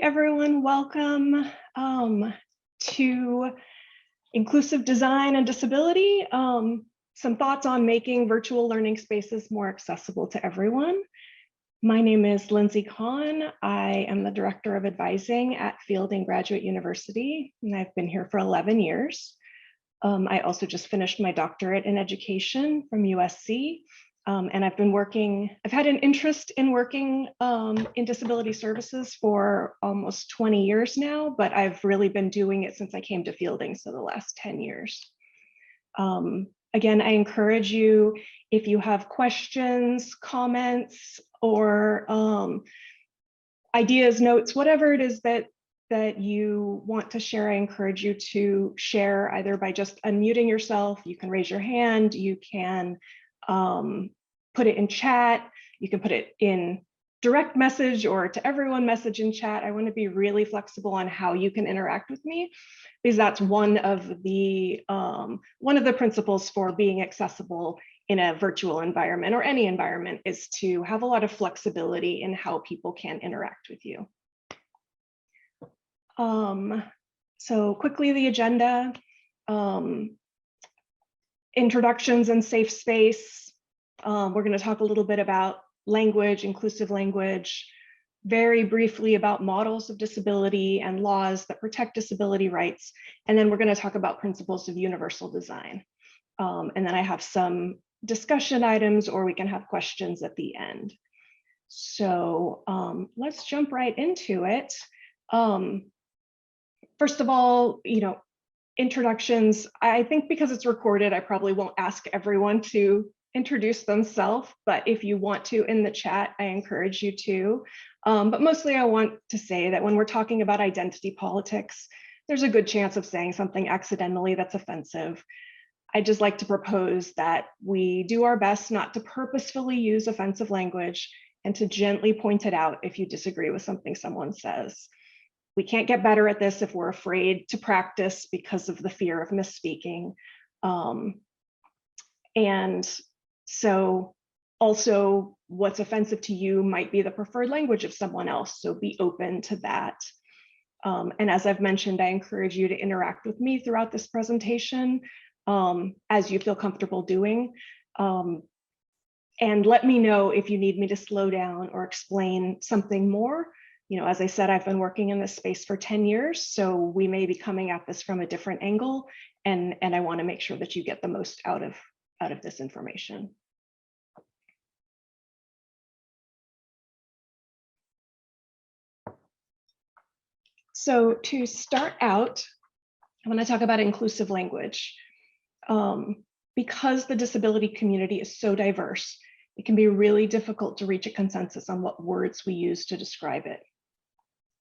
everyone, welcome to Inclusive Design and Disability. Some thoughts on making virtual learning spaces more accessible to everyone. My name is Lindsay Kahn. I am the Director of Advising at Fielding Graduate University, and I've been here for 11 years. I also just finished my doctorate in education from USC. And I've had an interest in working in disability services for almost 20 years now, but I've really been doing it since I came to Fielding, so the last 10 years. Again, I encourage you, if you have questions, comments, or ideas, notes, whatever it is that you want to share, I encourage you to share either by just unmuting yourself. You can raise your hand, you can put it in chat, you can put it in direct message or to everyone message in chat. I want to be really flexible on how you can interact with me, because that's one of the principles for being accessible in a virtual environment or any environment, is to have a lot of flexibility in how people can interact with you. So quickly, the agenda, introductions and safe space. We're going to talk a little bit about language, inclusive language, very briefly about models of disability and laws that protect disability rights. And then we're going to talk about principles of universal design. And then I have some discussion items, or we can have questions at the end. So let's jump right into it. First of all, introductions. I think because it's recorded, I probably won't ask everyone to introduce themselves, but if you want to in the chat, I encourage you to. But mostly I want to say that when we're talking about identity politics, there's a good chance of saying something accidentally that's offensive. I just like to propose that we do our best not to purposefully use offensive language and to gently point it out if you disagree with something someone says. We can't get better at this if we're afraid to practice because of the fear of misspeaking. And so also what's offensive to you might be the preferred language of someone else, so be open to that. And as I've mentioned, I encourage you to interact with me throughout this presentation as you feel comfortable doing. And let me know if you need me to slow down or explain something more. As I said, I've been working in this space for 10 years, so we may be coming at this from a different angle, and I want to make sure that you get the most out of this information. So to start out, I want to talk about inclusive language. Because the disability community is so diverse, it can be really difficult to reach a consensus on what words we use to describe it.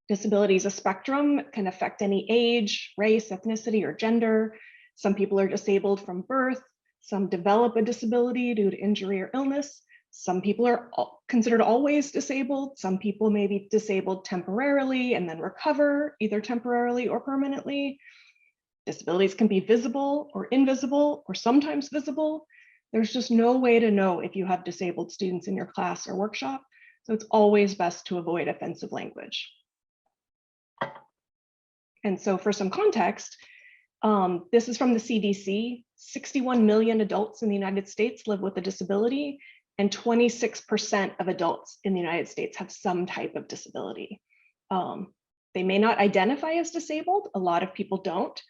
Disability is a spectrum, can affect any age, race, ethnicity, or gender. Some people are disabled from birth. Some develop a disability due to injury or illness. Some people are considered always disabled. Some people may be disabled temporarily and then recover, either temporarily or permanently. Disabilities can be visible or invisible, or sometimes visible. There's just no way to know if you have disabled students in your class or workshop, so it's always best to avoid offensive language. And so for some context, this is from the CDC. 61 million adults in the United States live with a disability, and 26% of adults in the United States have some type of disability. They may not identify as disabled, a lot of people don't,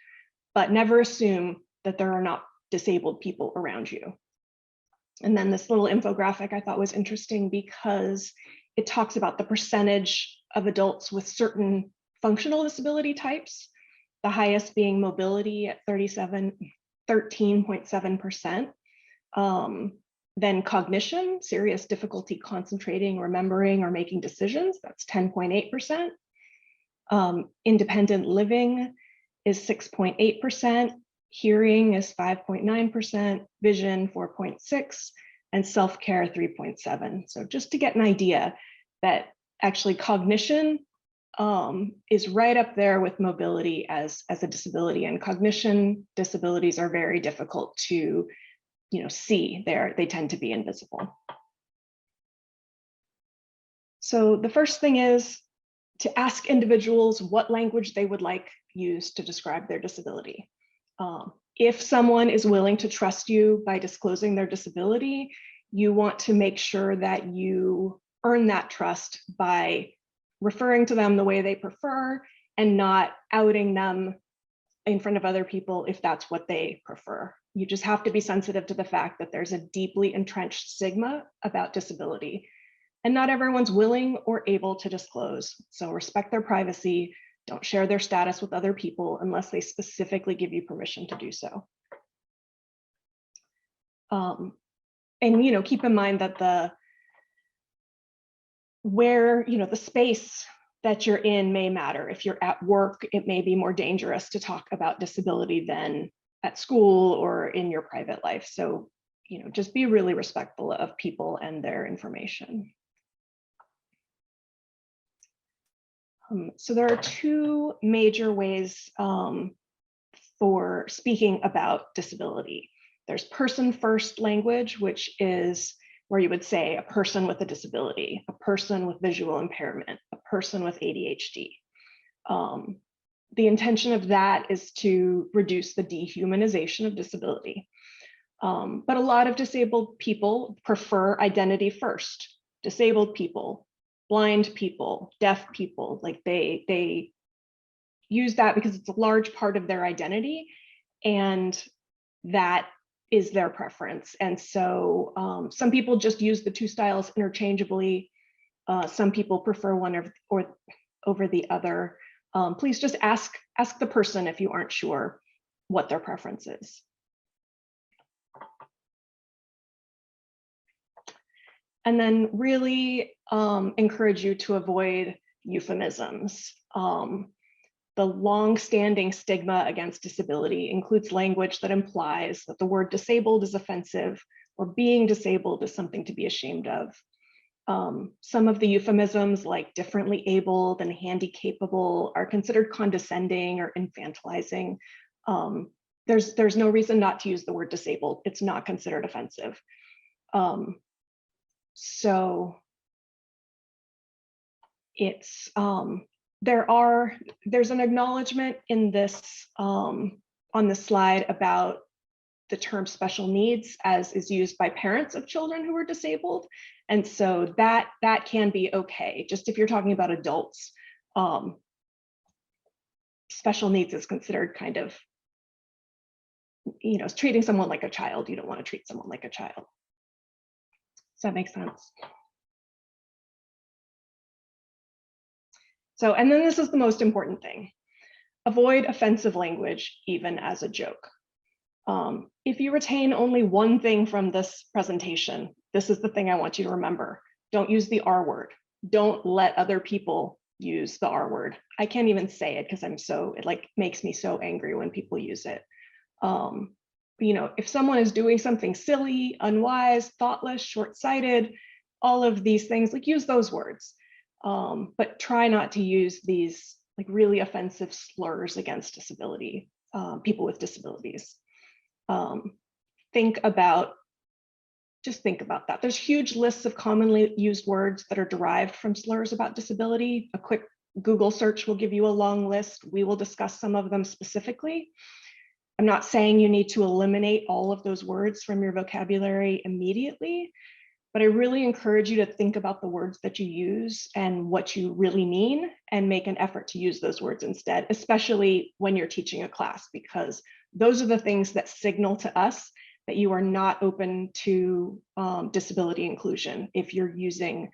but never assume that there are not disabled people around you. And then this little infographic I thought was interesting because it talks about the percentage of adults with certain functional disability types, the highest being mobility at 13.7%. Then cognition, serious difficulty concentrating, remembering, or making decisions, that's 10.8%. Independent living is 6.8%, hearing is 5.9%, vision 4.6%, and self-care 3.7%. So just to get an idea that actually cognition is right up there with mobility as a disability, and cognition disabilities are very difficult to see. They tend to be invisible. So the first thing is to ask individuals what language they would like used to describe their disability. If someone is willing to trust you by disclosing their disability, you want to make sure that you earn that trust by referring to them the way they prefer and not outing them in front of other people if that's what they prefer. You just have to be sensitive to the fact that there's a deeply entrenched stigma about disability, and not everyone's willing or able to disclose. So respect their privacy. Don't share their status with other people unless they specifically give you permission to do so. And keep in mind that the space that you're in may matter. If you're at work, it may be more dangerous to talk about disability than at school or in your private life. So, just be really respectful of people and their information. So there are two major ways for speaking about disability. There's person-first language, which is where you would say a person with a disability, a person with visual impairment, a person with ADHD. The intention of that is to reduce the dehumanization of disability. But a lot of disabled people prefer identity first. Disabled people, blind people, deaf people, like they use that because it's a large part of their identity, and that is their preference. And so some people just use the two styles interchangeably. Some people prefer one or over the other. Please just ask the person if you aren't sure what their preference is. And then really encourage you to avoid euphemisms. The long-standing stigma against disability includes language that implies that the word disabled is offensive or being disabled is something to be ashamed of. Some of the euphemisms like differently abled and handy-capable are considered condescending or infantilizing. There's no reason not to use the word disabled. It's not considered offensive. So it's there's an acknowledgement in this on the slide about the term special needs as is used by parents of children who are disabled, and so that can be okay. Just if you're talking about adults, special needs is considered kind of treating someone like a child. You don't want to treat someone like a child. Does that make sense? So, and then this is the most important thing. Avoid offensive language, even as a joke. If you retain only one thing from this presentation, this is the thing I want you to remember. Don't use the R word. Don't let other people use the R word. I can't even say it because it makes me so angry when people use it. If someone is doing something silly, unwise, thoughtless, short-sighted, all of these things, use those words. But try not to use these really offensive slurs against disability, people with disabilities. Think about that. There's huge lists of commonly used words that are derived from slurs about disability. A quick Google search will give you a long list. We will discuss some of them specifically. I'm not saying you need to eliminate all of those words from your vocabulary immediately, but I really encourage you to think about the words that you use and what you really mean and make an effort to use those words instead, especially when you're teaching a class, because those are the things that signal to us that you are not open to disability inclusion if you're using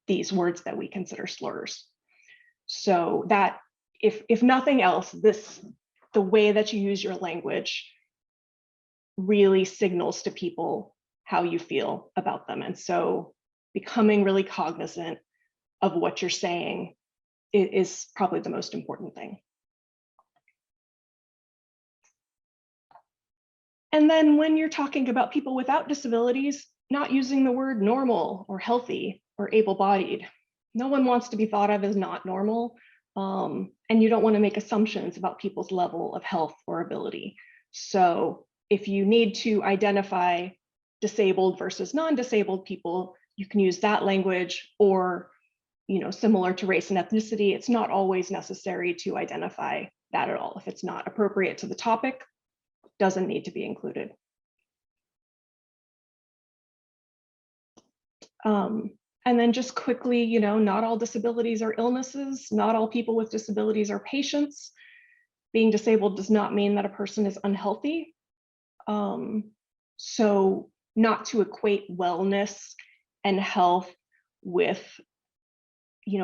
these words that we consider slurs. So that if nothing else, the way that you use your language really signals to people how you feel about them. And so becoming really cognizant of what you're saying is probably the most important thing. And then when you're talking about people without disabilities, not using the word normal or healthy or able-bodied. No one wants to be thought of as not normal. And you don't want to make assumptions about people's level of health or ability. So if you need to identify disabled versus non-disabled people, you can use that language, or similar to race and ethnicity, it's not always necessary to identify that at all. If it's not appropriate to the topic, doesn't need to be included. And then just quickly, not all disabilities are illnesses. Not all people with disabilities are patients. Being disabled does not mean that a person is unhealthy. So not to equate wellness and health with,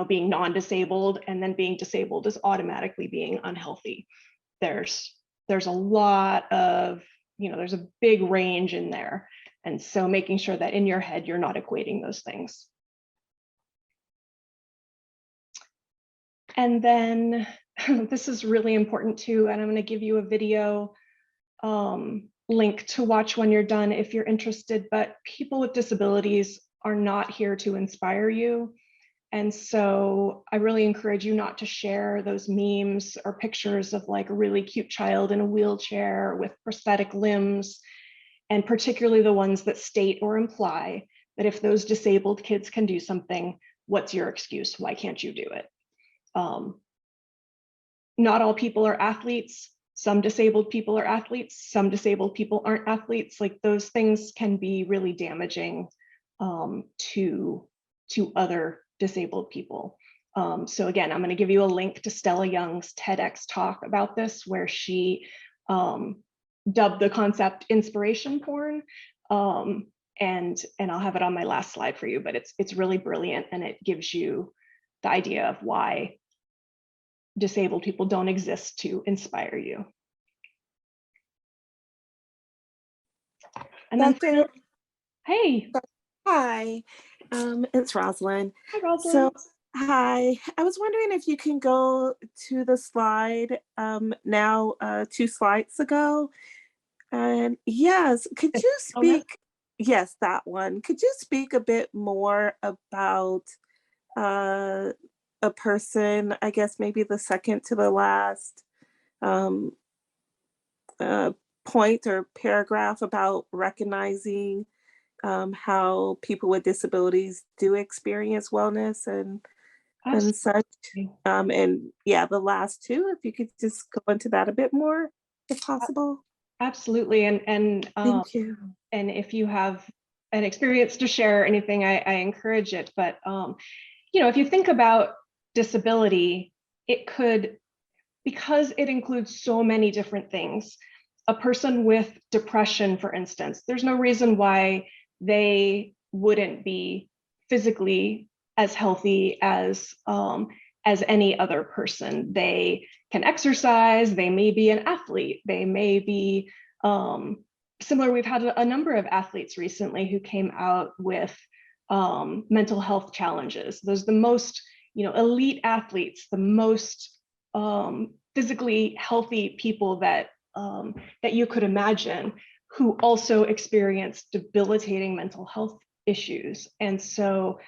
being non-disabled, and then being disabled is automatically being unhealthy. There's a lot of, there's a big range in there. And so making sure that in your head, you're not equating those things. And then this is really important too, and I'm going to give you a video link to watch when you're done if you're interested, but people with disabilities are not here to inspire you. And so I really encourage you not to share those memes or pictures of like a really cute child in a wheelchair with prosthetic limbs, and particularly the ones that state or imply that if those disabled kids can do something, what's your excuse? Why can't you do it? Not all people are athletes. Some disabled people are athletes. Some disabled people aren't athletes. Like those things can be really damaging to other disabled people. So again, I'm going to give you a link to Stella Young's TEDx talk about this, where she dubbed the concept inspiration porn. And I'll have it on my last slide for you, but it's really brilliant, and it gives you the idea of why disabled people don't exist to inspire you. And then, hey. Hi, it's Rosalind. Hi, Rosalind. So, hi, I was wondering if you can go to the slide now, 2 slides ago. And yes, could you speak, yes, that one. Could you speak a bit more about a person, I guess maybe the second to the last point or paragraph about recognizing how people with disabilities do experience wellness and such. And yeah, the last 2, if you could just go into that a bit more, if possible. Absolutely. And thank you. And if you have an experience to share anything, I encourage it. But if you think about disability, it could, because it includes so many different things. A person with depression, for instance, there's no reason why they wouldn't be physically as healthy as any other person. They can exercise, they may be an athlete, they may be similar. We've had a number of athletes recently who came out with mental health challenges. Those are the most elite athletes, the most physically healthy people that you could imagine, who also experience debilitating mental health issues. And so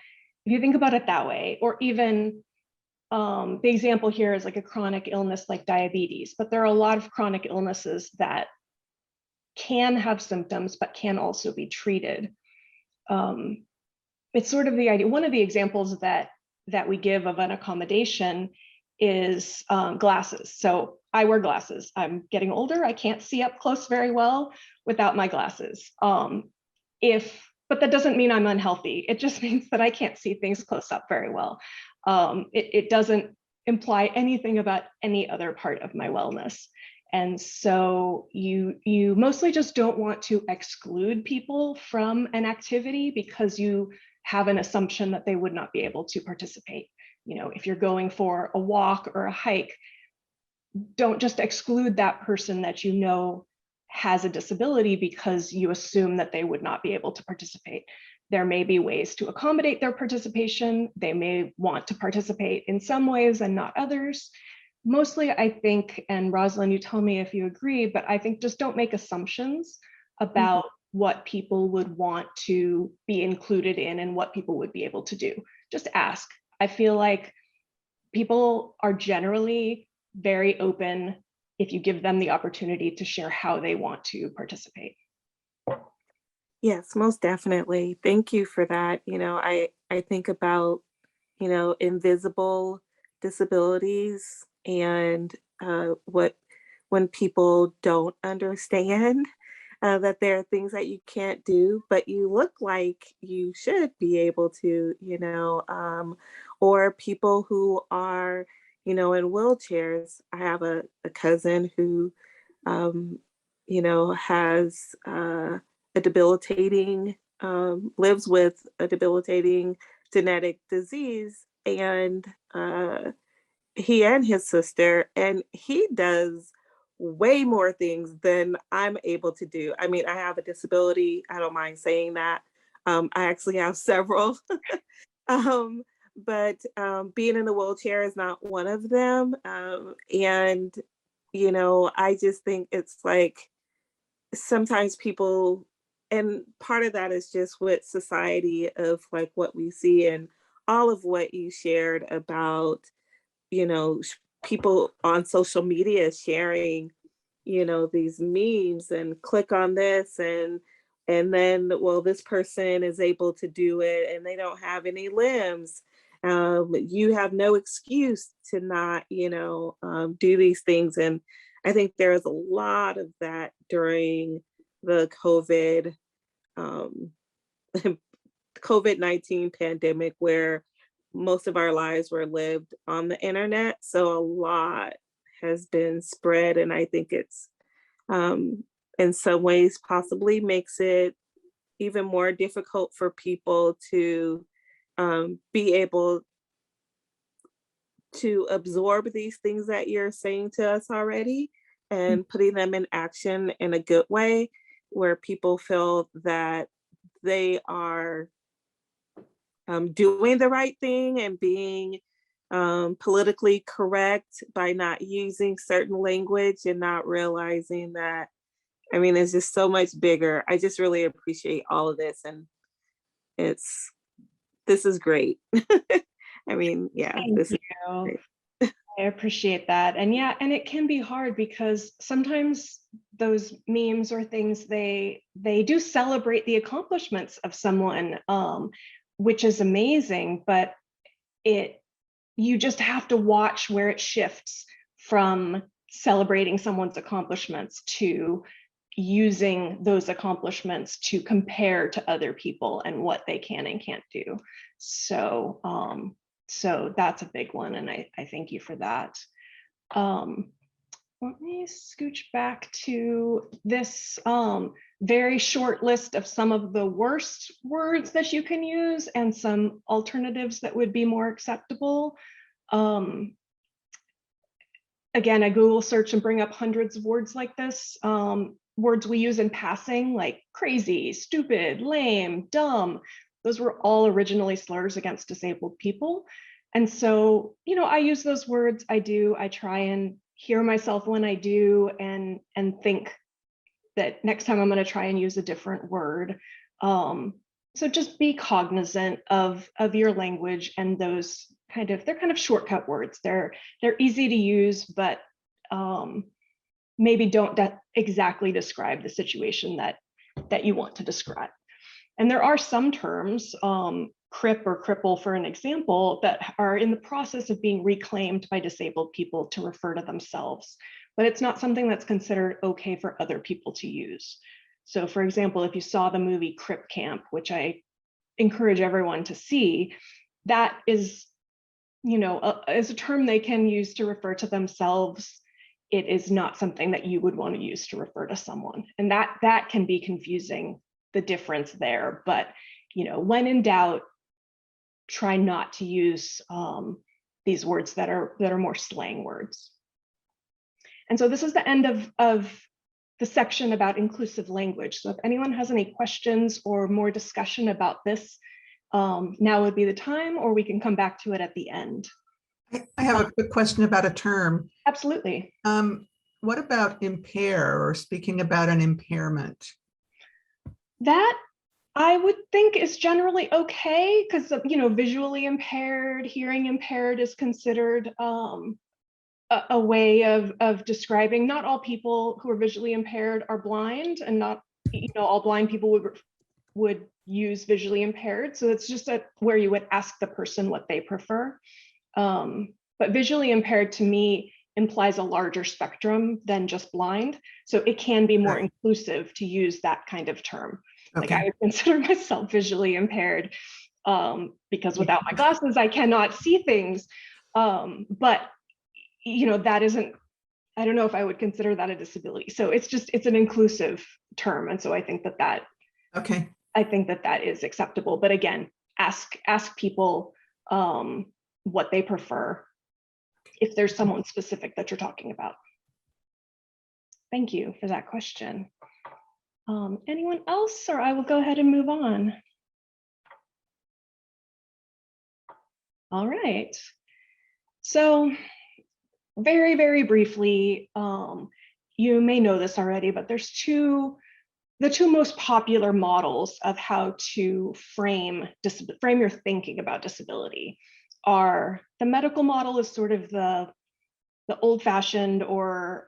if you think about it that way, or even the example here is like a chronic illness like diabetes, but there are a lot of chronic illnesses that can have symptoms, but can also be treated. It's sort of the idea. One of the examples that we give of an accommodation is glasses. So I wear glasses. I'm getting older. I can't see up close very well without my glasses. But that doesn't mean I'm unhealthy. It just means that I can't see things close up very well. It doesn't imply anything about any other part of my wellness. And so you mostly just don't want to exclude people from an activity because you have an assumption that they would not be able to participate. If you're going for a walk or a hike, don't just exclude that person that has a disability because you assume that they would not be able to participate. There may be ways to accommodate their participation. They may want to participate in some ways and not others. Mostly, I think, and Rosalind, you tell me if you agree, but I think just don't make assumptions about what people would want to be included in and what people would be able to do. Just ask. I feel like people are generally very open if you give them the opportunity to share how they want to participate. Yes, most definitely. Thank you for that. I think about invisible disabilities and when people don't understand that there are things that you can't do, but you look like you should be able to, or people who are, in wheelchairs. I have a cousin who, um, has a debilitating, lives with a debilitating genetic disease, and he and his sister, and he does way more things than I'm able to do. I mean, I have a disability. I don't mind saying that. I actually have several. um, but being in a wheelchair is not one of them. And, I just think it's like sometimes people, and part of that is just with society of like what we see and all of what you shared about people on social media sharing, these memes and click on this and then, well, this person is able to do it and they don't have any limbs. You have no excuse to not, do these things. And I think there is a lot of that during the um, COVID-19 pandemic, where most of our lives were lived on the internet. So a lot has been spread. And I think it's in some ways possibly makes it even more difficult for people to be able to absorb these things that you're saying to us already and putting them in action in a good way, where people feel that they are doing the right thing and being politically correct by not using certain language and not realizing that, I mean, it's just so much bigger. I just really appreciate all of this, and this is great. I mean, yeah, Thank this is you. great. I appreciate that. And yeah, and it can be hard because sometimes those memes or things, they do celebrate the accomplishments of someone, which is amazing, but you just have to watch where it shifts from celebrating someone's accomplishments to using those accomplishments to compare to other people and what they can and can't do. So so that's a big one, and I thank you for that. Let me scooch back to this very short list of some of the worst words that you can use and some alternatives that would be more acceptable. Again, I Google search and bring up hundreds of words like this. Words we use in passing, like crazy, stupid, lame, dumb. Those were all originally slurs against disabled people. And so, I use those words. I try and hear myself when I do and think that next time I'm going to try and use a different word. So just be cognizant of your language, and those they're kind of shortcut words. They're easy to use, but maybe don't exactly describe the situation that you want to describe. And there are some terms, crip or cripple, for an example, that are in the process of being reclaimed by disabled people to refer to themselves, but it's not something that's considered okay for other people to use. So for example, if you saw the movie Crip Camp, which I encourage everyone to see, that is, is a term they can use to refer to themselves. It is not something that you would want to use to refer to someone. And that can be confusing, the difference there. But, when in doubt, try not to use these words that are more slang words. And so this is the end of the section about inclusive language. So if anyone has any questions or more discussion about this, now would be the time, or we can come back to it at the end. I have a quick question about a term. Absolutely. What about impair, or speaking about an impairment? That I would think is generally okay, because visually impaired, hearing impaired is considered a way of describing. Not all people who are visually impaired are blind, and not all blind people would use visually impaired. So it's just where you would ask the person what they prefer. But visually impaired to me implies a larger spectrum than just blind. So it can be more Right. inclusive to use that kind of term. Like I Okay. would consider myself visually impaired because without my glasses, I cannot see things. But that isn't, I don't know if I would consider that a disability. So it's an inclusive term. And so I think that Okay. I think that is acceptable. But again, ask people what they prefer if there's someone specific that you're talking about. Thank you for that question. Anyone else, or I will go ahead and move on. All right. So very, very briefly, you may know this already, but there's the two most popular models of how to frame your thinking about disability are the medical model is sort of the old-fashioned, or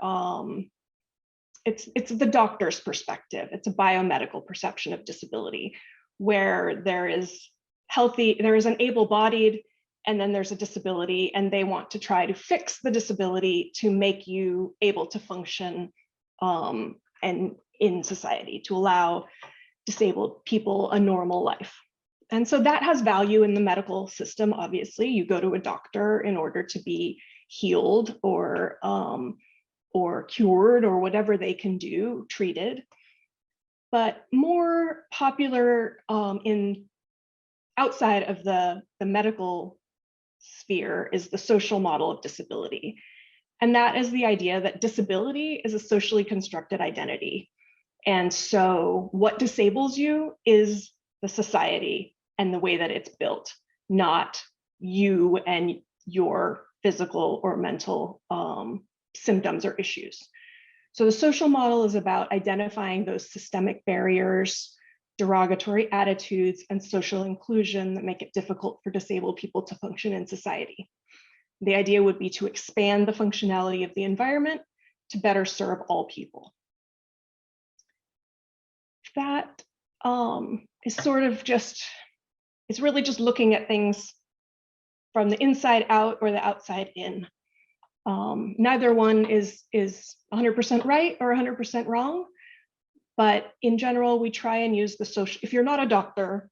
it's the doctor's perspective. It's a biomedical perception of disability, where there is an able-bodied, and then there's a disability, and they want to try to fix the disability to make you able to function and in society, to allow disabled people a normal life. And so that has value in the medical system. Obviously, you go to a doctor in order to be healed or cured, or whatever they can do, treated. But more popular outside of the medical sphere is the social model of disability. And that is the idea that disability is a socially constructed identity. And so what disables you is the society and the way that it's built, not you and your physical or mental symptoms or issues. So the social model is about identifying those systemic barriers, derogatory attitudes, and social inclusion that make it difficult for disabled people to function in society. The idea would be to expand the functionality of the environment to better serve all people. That is sort of it's really just looking at things from the inside out or the outside in. Neither one is 100% right or 100% wrong, but in general, we try and use the social. If you're not a doctor,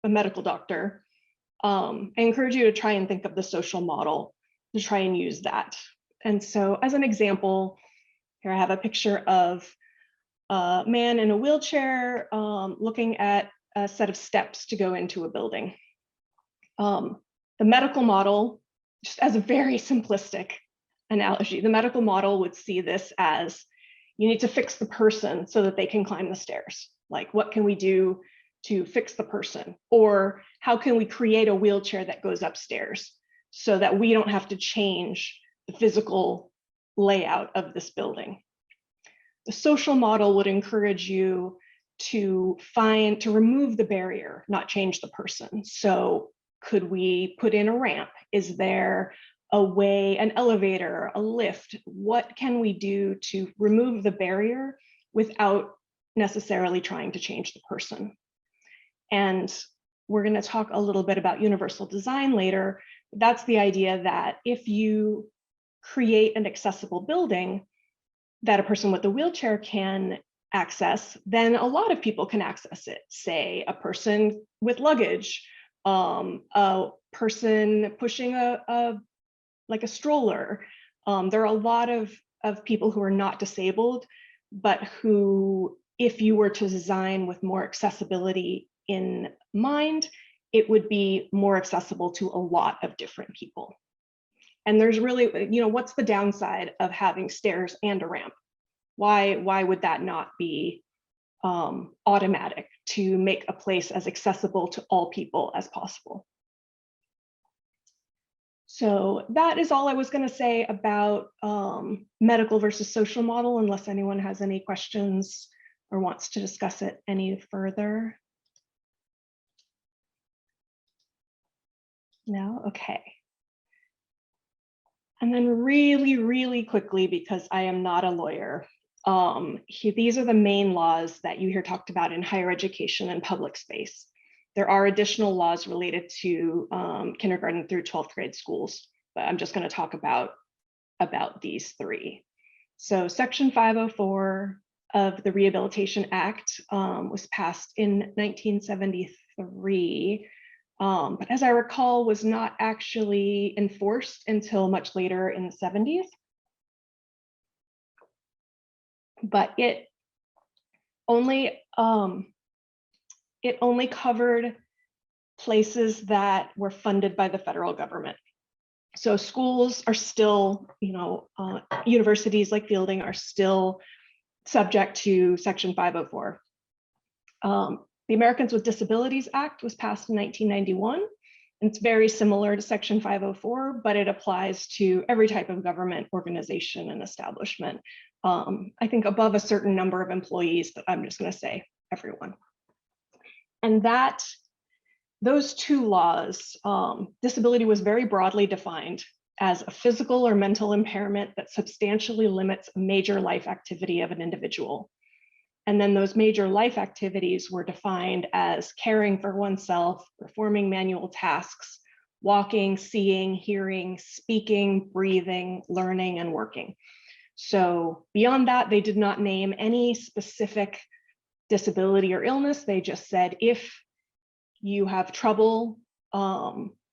a medical doctor, I encourage you to try and think of the social model to try and use that. And so as an example, here I have a picture of a man in a wheelchair looking at a set of steps to go into a building. The medical model, just as a very simplistic analogy, the medical model would see this as you need to fix the person so that they can climb the stairs. Like, what can we do to fix the person? Or how can we create a wheelchair that goes upstairs so that we don't have to change the physical layout of this building? The social model would encourage you to remove the barrier, not change the person. So could we put in a ramp? Is there a way, an elevator, a lift? What can we do to remove the barrier without necessarily trying to change the person? And we're going to talk a little bit about universal design later. That's the idea that if you create an accessible building that a person with a wheelchair can access, then a lot of people can access it. Say a person with luggage, a person pushing a stroller. There are a lot of people who are not disabled, but who, if you were to design with more accessibility in mind, it would be more accessible to a lot of different people. And there's really, what's the downside of having stairs and a ramp? Why would that not be automatic to make a place as accessible to all people as possible? So that is all I was going to say about medical versus social model, unless anyone has any questions or wants to discuss it any further. No? Okay. And then really, really quickly, because I am not a lawyer, These are the main laws that you hear talked about in higher education and public space. There are additional laws related to kindergarten through 12th grade schools, but I'm just going to talk about these three. So Section 504 of the Rehabilitation Act was passed in 1973, but as I recall, was not actually enforced until much later in the 70s. But it only covered places that were funded by the federal government. So schools are still, universities like Fielding are still subject to Section 504. The Americans with Disabilities Act was passed in 1991. It's very similar to Section 504, but it applies to every type of government organization and establishment. I think above a certain number of employees, but I'm just going to say everyone. And those two laws, disability was very broadly defined as a physical or mental impairment that substantially limits a major life activity of an individual. And then those major life activities were defined as caring for oneself, performing manual tasks, walking, seeing, hearing, speaking, breathing, learning, and working. So beyond that, they did not name any specific disability or illness. They just said, if you have trouble,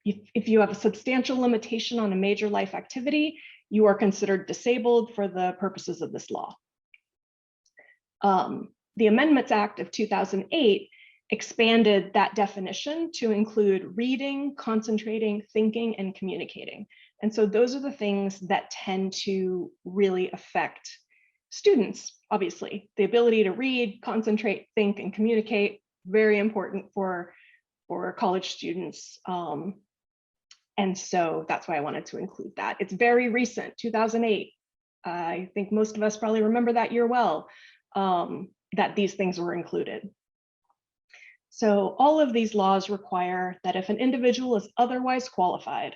if you have a substantial limitation on a major life activity, you are considered disabled for the purposes of this law. The Amendments Act of 2008 expanded that definition to include reading, concentrating, thinking, and communicating. And so those are the things that tend to really affect students, obviously. The ability to read, concentrate, think, and communicate, very important for college students. And so that's why I wanted to include that. It's very recent, 2008. I think most of us probably remember that year well, that these things were included. So all of these laws require that if an individual is otherwise qualified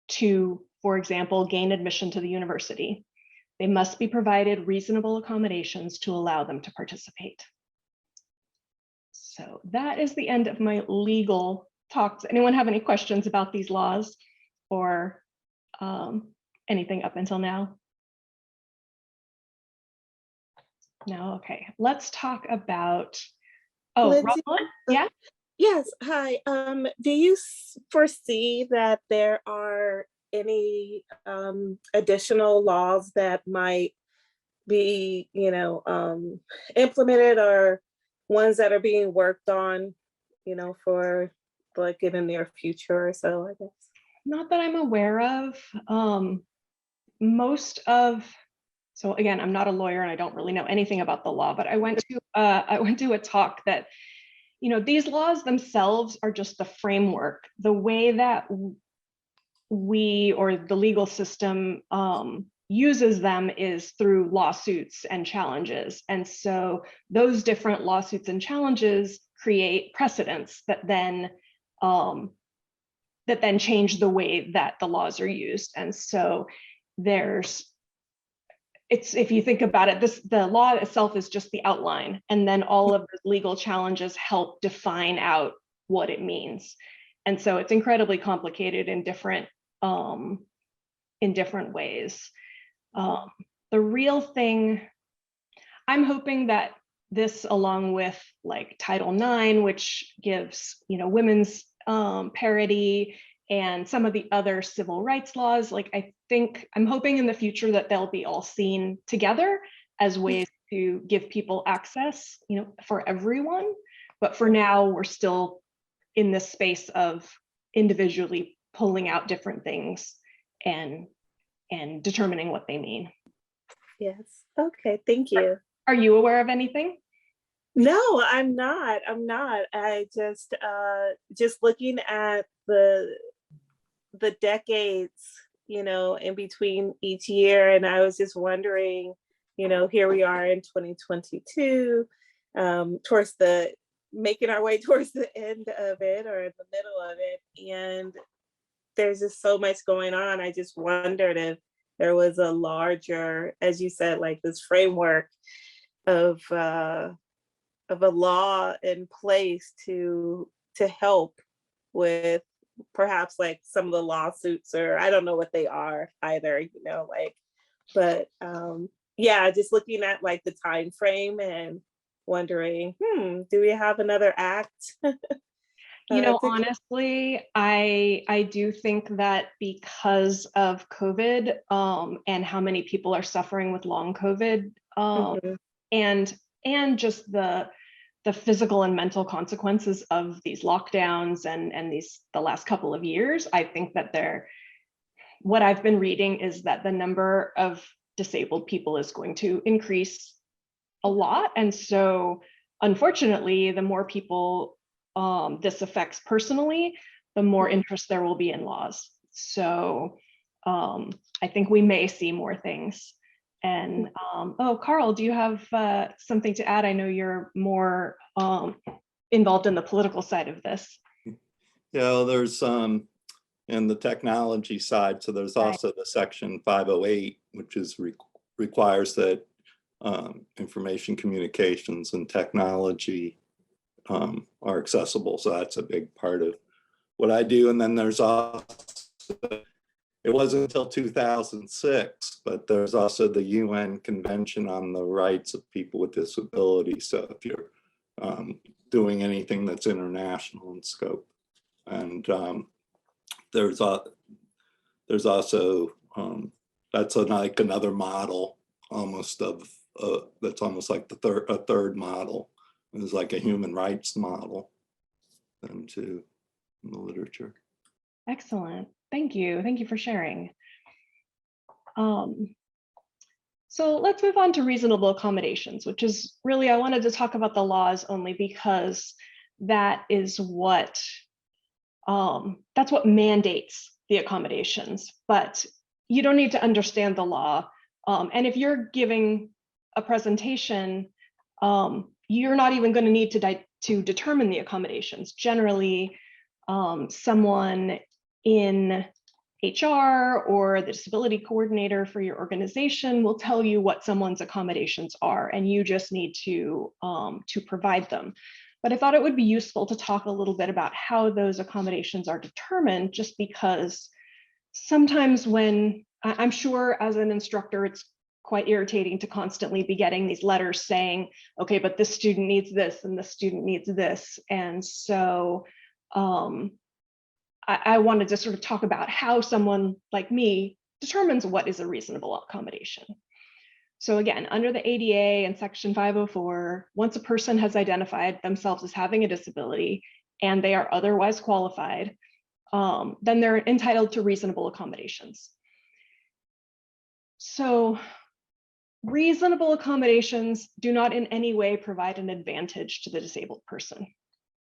to, for example, gain admission to the university, they must be provided reasonable accommodations to allow them to participate. So that is the end of my legal talk. Does anyone have any questions about these laws or anything up until now? No, okay. Let's talk about, Lindsay, Ron? Yeah? Yes, hi. Do you foresee that there are any additional laws that might be, implemented, or ones that are being worked on, for like in the near future or so, I guess? Not that I'm aware of. So again, I'm not a lawyer and I don't really know anything about the law, but I went to a talk that, these laws themselves are just the framework. The way that we, or the legal system, uses them is through lawsuits and challenges. And so those different lawsuits and challenges create precedents that then change the way that the laws are used. And so if you think about it, the law itself is just the outline, and then all of the legal challenges help define out what it means. And so it's incredibly complicated in different ways. The real thing, I'm hoping that this, along with like Title IX, which gives women's parity, and some of the other civil rights laws, I'm hoping in the future that they'll be all seen together as ways to give people access, for everyone. But for now, we're still in this space of individually pulling out different things and determining what they mean. Yes. Okay. Thank you. Are you aware of anything? No, I'm not. I just looking at the decades, in between each year, and I was just wondering, here we are in 2022, making our way towards the end of it, or in the middle of it, and there's just so much going on. I just wondered if there was a larger, as you said, like this framework of a law in place to help with perhaps like some of the lawsuits, or I don't know what they are either, you know, like, but yeah, just looking at like the time frame and wondering, do we have another act? You know, to- honestly, I do think that because of COVID, and how many people are suffering with long COVID, Mhm. and just the physical and mental consequences of these lockdowns and the last couple of years, I think that what I've been reading is that the number of disabled people is going to increase a lot. And so unfortunately, the more people this affects personally, the more interest there will be in laws. So I think we may see more things. And oh, Carl, do you have something to add? I know you're more involved in the political side of this. Yeah, there's in the technology side, so there's also the section 508, which is requires that information communications and technology are accessible. So that's a big part of what I do. And then there's also, it wasn't until 2006, but there's also the UN Convention on the Rights of People with Disabilities. So if you're doing anything that's international in scope, and there's also that's like another model almost of that's almost like a third model. It's like a human rights model then too in the literature. Excellent. Thank you. Thank you for sharing. So let's move on to reasonable accommodations, which is really, I wanted to talk about the laws only because that is that's what mandates the accommodations, but you don't need to understand the law. And if you're giving a presentation, you're not even going to need to determine the accommodations. Generally, someone in HR or the disability coordinator for your organization will tell you what someone's accommodations are, and you just need to provide them. But I thought it would be useful to talk a little bit about how those accommodations are determined, just because sometimes when, I'm sure as an instructor, it's quite irritating to constantly be getting these letters saying, okay, but this student needs this and this student needs this. And so I wanted to sort of talk about how someone like me determines what is a reasonable accommodation. So again, under the ADA and Section 504, once a person has identified themselves as having a disability and they are otherwise qualified, then they're entitled to reasonable accommodations. So reasonable accommodations do not in any way provide an advantage to the disabled person.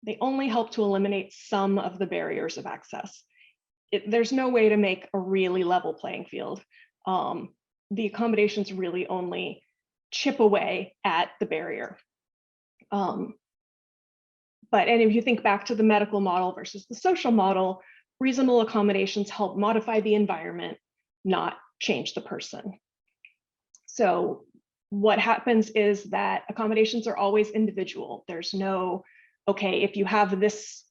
They only help to eliminate some of the barriers of access. There's no way to make a really level playing field. The accommodations really only chip away at the barrier. And if you think back to the medical model versus the social model, reasonable accommodations help modify the environment, not change the person. So what happens is that accommodations are always individual. There's no, okay, if you have this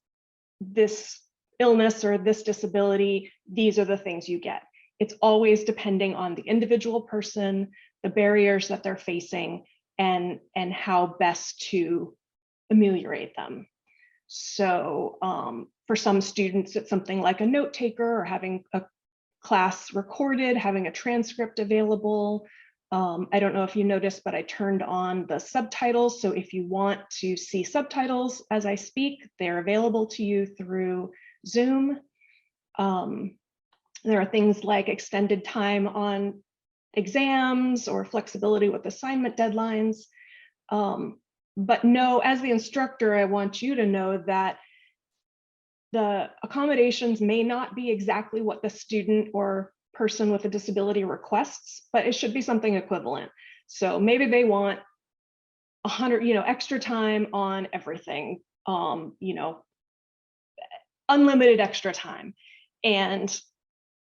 illness or this disability, these are the things you get. It's always depending on the individual person, the barriers that they're facing, and how best to ameliorate them. So for some students, it's something like a note taker or having a class recorded, having a transcript available. I don't know if you noticed, but I turned on the subtitles. So if you want to see subtitles as I speak, they're available to you through Zoom. There are things like extended time on exams or flexibility with assignment deadlines. But no, as the instructor, I want you to know that the accommodations may not be exactly what the student or person with a disability requests, but it should be something equivalent. So maybe they want 100, extra time on everything, unlimited extra time. And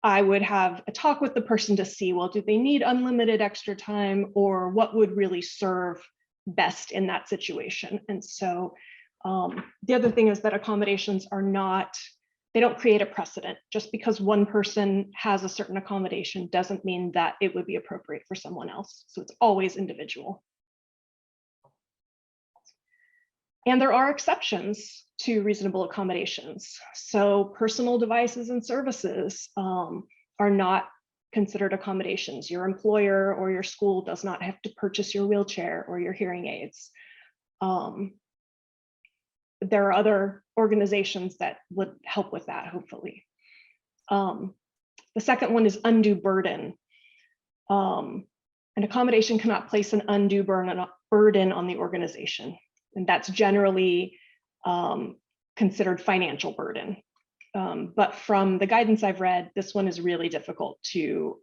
I would have a talk with the person to see, well, do they need unlimited extra time, or what would really serve best in that situation? And so the other thing is that accommodations are not, they don't create a precedent. Just because one person has a certain accommodation doesn't mean that it would be appropriate for someone else. So it's always individual. And there are exceptions to reasonable accommodations. So personal devices and services are not considered accommodations. Your employer or your school does not have to purchase your wheelchair or your hearing aids. There are other organizations that would help with that, hopefully. The second one is undue burden. An accommodation cannot place an undue burden on the organization. And that's generally considered financial burden. But from the guidance I've read, this one is really difficult to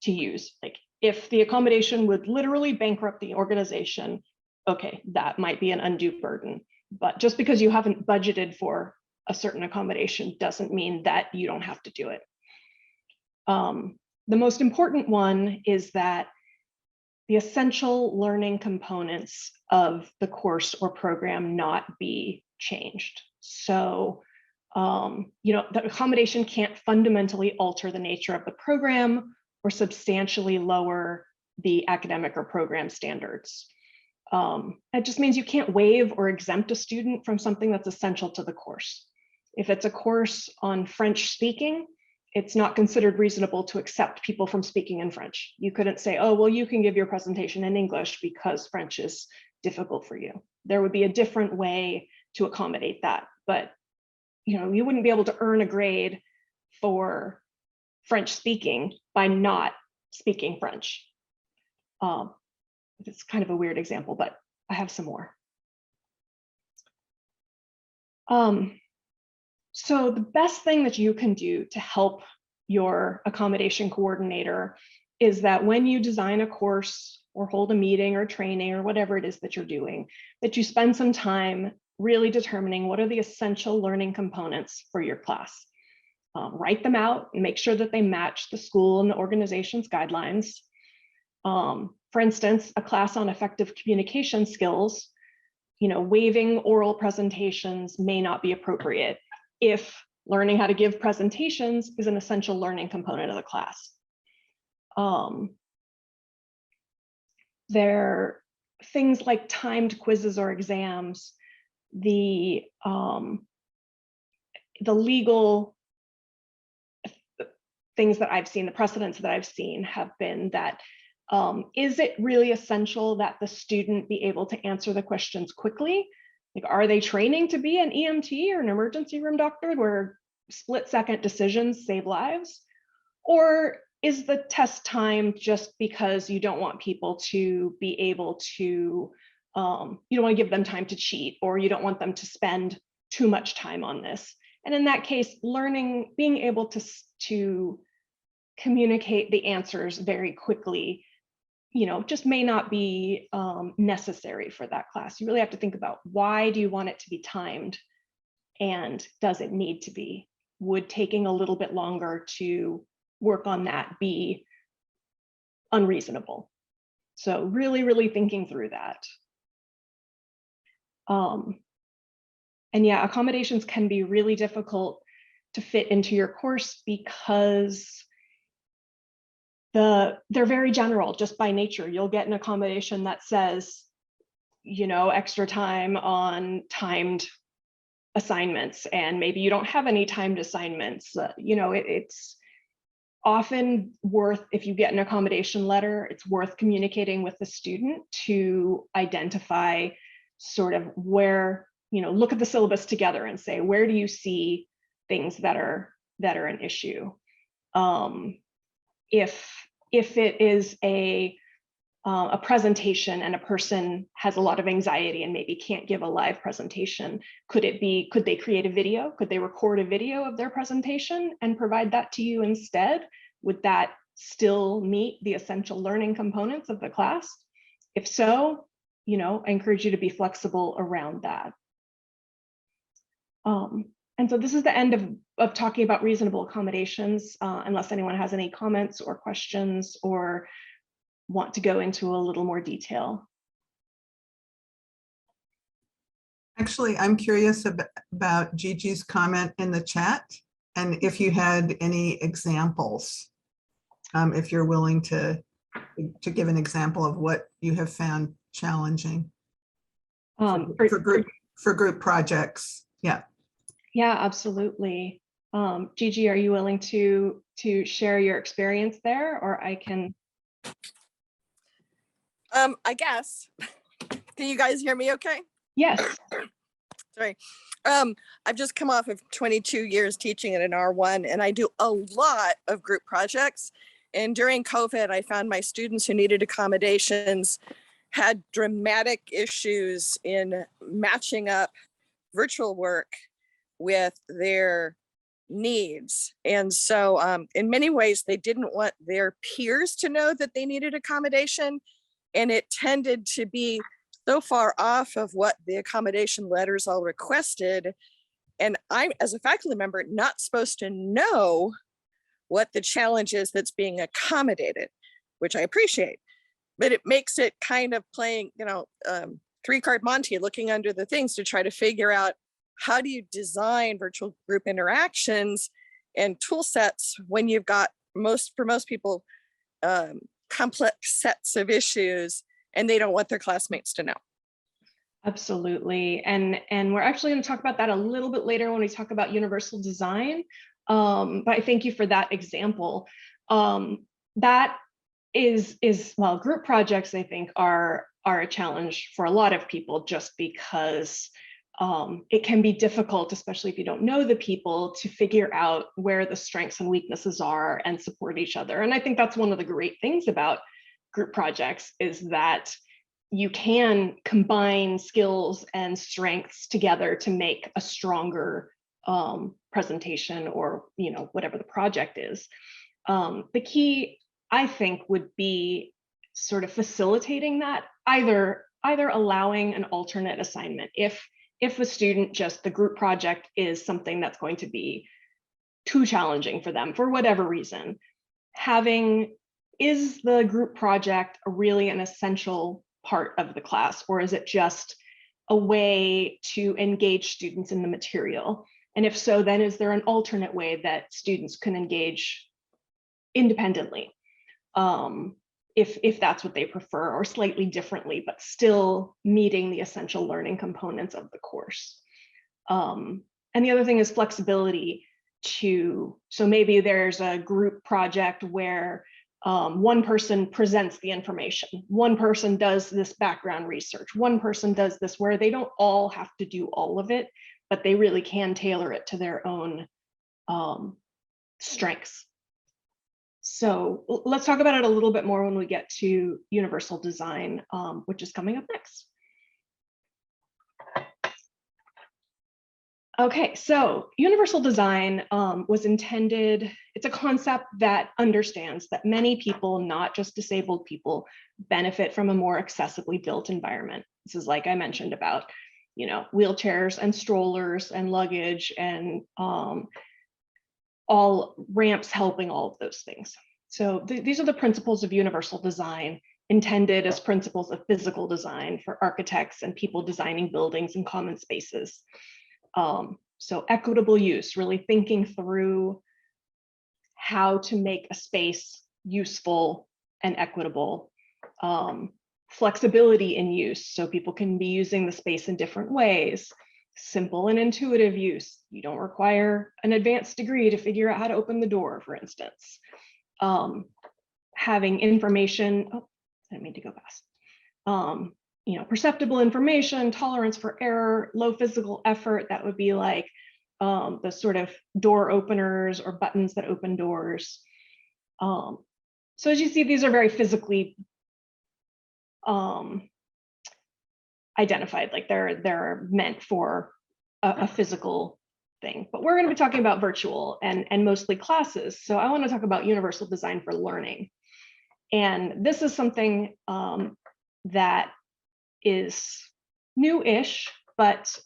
use. Like, if the accommodation would literally bankrupt the organization, okay, that might be an undue burden. But just because you haven't budgeted for a certain accommodation doesn't mean that you don't have to do it. The most important one is that the essential learning components of the course or program not be changed. So, the accommodation can't fundamentally alter the nature of the program or substantially lower the academic or program standards. It just means you can't waive or exempt a student from something that's essential to the course. If it's a course on French speaking, it's not considered reasonable to accept people from speaking in French. You couldn't say, oh, well, you can give your presentation in English because French is difficult for you. There would be a different way to accommodate that. But you wouldn't be able to earn a grade for French speaking by not speaking French. It's kind of a weird example, but I have some more. So the best thing that you can do to help your accommodation coordinator is that when you design a course or hold a meeting or training or whatever it is that you're doing, that you spend some time really determining what are the essential learning components for your class. Write them out and make sure that they match the school and the organization's guidelines. For instance, a class on effective communication skills, waiving oral presentations may not be appropriate if learning how to give presentations is an essential learning component of the class. There are things like timed quizzes or exams. The legal things that I've seen, the precedents that I've seen have been that is it really essential that the student be able to answer the questions quickly? Like, are they training to be an EMT or an emergency room doctor where split-second decisions save lives? Or is the test time just because you don't want people to be able to, you don't want to give them time to cheat, or you don't want them to spend too much time on this? And in that case, being able to communicate the answers very quickly, just may not be necessary for that class. You really have to think about, why do you want it to be timed? And does it need to be? Would taking a little bit longer to work on that be unreasonable? So really, really thinking through that. And yeah, accommodations can be really difficult to fit into your course because they're very general just by nature. You'll get an accommodation that says, extra time on timed assignments, and maybe you don't have any timed assignments. It's often worth, if you get an accommodation letter, it's worth communicating with the student to identify sort of where, look at the syllabus together and say, where do you see things that are an issue? If it is a presentation and a person has a lot of anxiety and maybe can't give a live presentation, could they create a video? Could they record a video of their presentation and provide that to you instead? Would that still meet the essential learning components of the class? If so, I encourage you to be flexible around that. And so this is the end of talking about reasonable accommodations, unless anyone has any comments or questions or want to go into a little more detail. Actually, I'm curious about Gigi's comment in the chat, and if you had any examples, if you're willing to give an example of what you have found challenging for group projects. Yeah. Yeah, absolutely. Gigi, are you willing to share your experience there, or I can? I guess. Can you guys hear me okay? Yes. Sorry. I've just come off of 22 years teaching at an R1, and I do a lot of group projects. And during COVID, I found my students who needed accommodations had dramatic issues in matching up virtual work with their needs. And so in many ways, they didn't want their peers to know that they needed accommodation. And it tended to be so far off of what the accommodation letters all requested. And I'm, as a faculty member, not supposed to know what the challenge is that's being accommodated, which I appreciate. But it makes it kind of playing, three-card Monte, looking under the things to try to figure out how do you design virtual group interactions and tool sets when you've got for most people, complex sets of issues and they don't want their classmates to know. Absolutely. And we're actually going to talk about that a little bit later when we talk about universal design. But I thank you for that example. That is well, group projects, I think, are a challenge for a lot of people, just because it can be difficult, especially if you don't know the people, to figure out where the strengths and weaknesses are and support each other. And I think that's one of the great things about group projects, is that you can combine skills and strengths together to make a stronger presentation, or whatever the project is. The key, I think, would be sort of facilitating that, either allowing an alternate assignment. If a student, just the group project is something that's going to be too challenging for them for whatever reason, is the group project really an essential part of the class, or is it just a way to engage students in the material? And if so, then is there an alternate way that students can engage independently, if that's what they prefer, or slightly differently, but still meeting the essential learning components of the course? And the other thing is flexibility so maybe there's a group project where one person presents the information, one person does this background research, one person does this, where they don't all have to do all of it, but they really can tailor it to their own strengths. So let's talk about it a little bit more when we get to universal design, which is coming up next. Okay, so universal design was intended, it's a concept that understands that many people, not just disabled people, benefit from a more accessibly built environment. This is, like I mentioned, about wheelchairs and strollers and luggage and all ramps helping all of those things. So these are the principles of universal design, intended as principles of physical design for architects and people designing buildings and common spaces. So equitable use, really thinking through how to make a space useful and equitable. Flexibility in use, so people can be using the space in different ways. Simple and intuitive use. You don't require an advanced degree to figure out how to open the door, for instance. Having information, I didn't mean to go fast. Perceptible information, tolerance for error, low physical effort. That would be like the sort of door openers or buttons that open doors. So as you see, these are very physically identified, like they're meant for a physical thing. But we're going to be talking about virtual and mostly classes. So I want to talk about universal design for learning. And this is something that is new-ish, but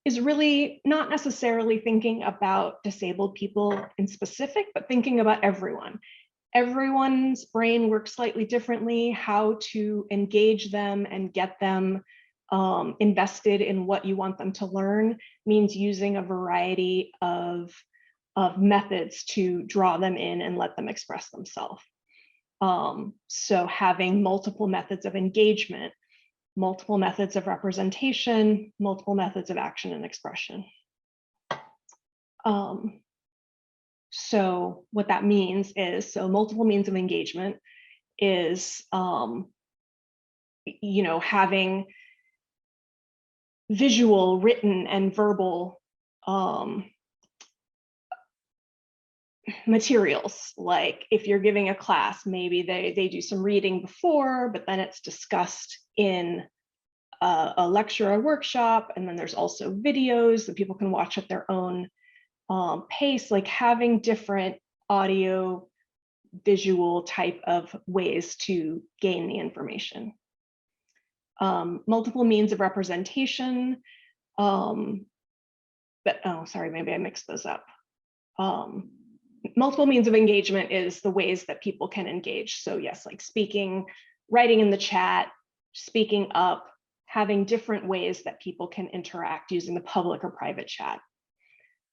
is really not necessarily thinking about disabled people in specific, but thinking about everyone. Everyone's brain works slightly differently. How to engage them and get them invested in what you want them to learn means using a variety of methods to draw them in and let them express themselves. So having multiple methods of engagement, multiple methods of representation, multiple methods of action and expression. So what that means is, so multiple means of engagement is, you know, having visual, written, and verbal materials. Like if you're giving a class, maybe they do some reading before, but then it's discussed in a lecture or workshop. And then there's also videos that people can watch at their own pace, like having different audio, visual type of ways to gain the information. Multiple means of representation, but oh, sorry, maybe I mixed those up. Multiple means of engagement is the ways that people can engage. So yes, like speaking, writing in the chat, speaking up, having different ways that people can interact using the public or private chat.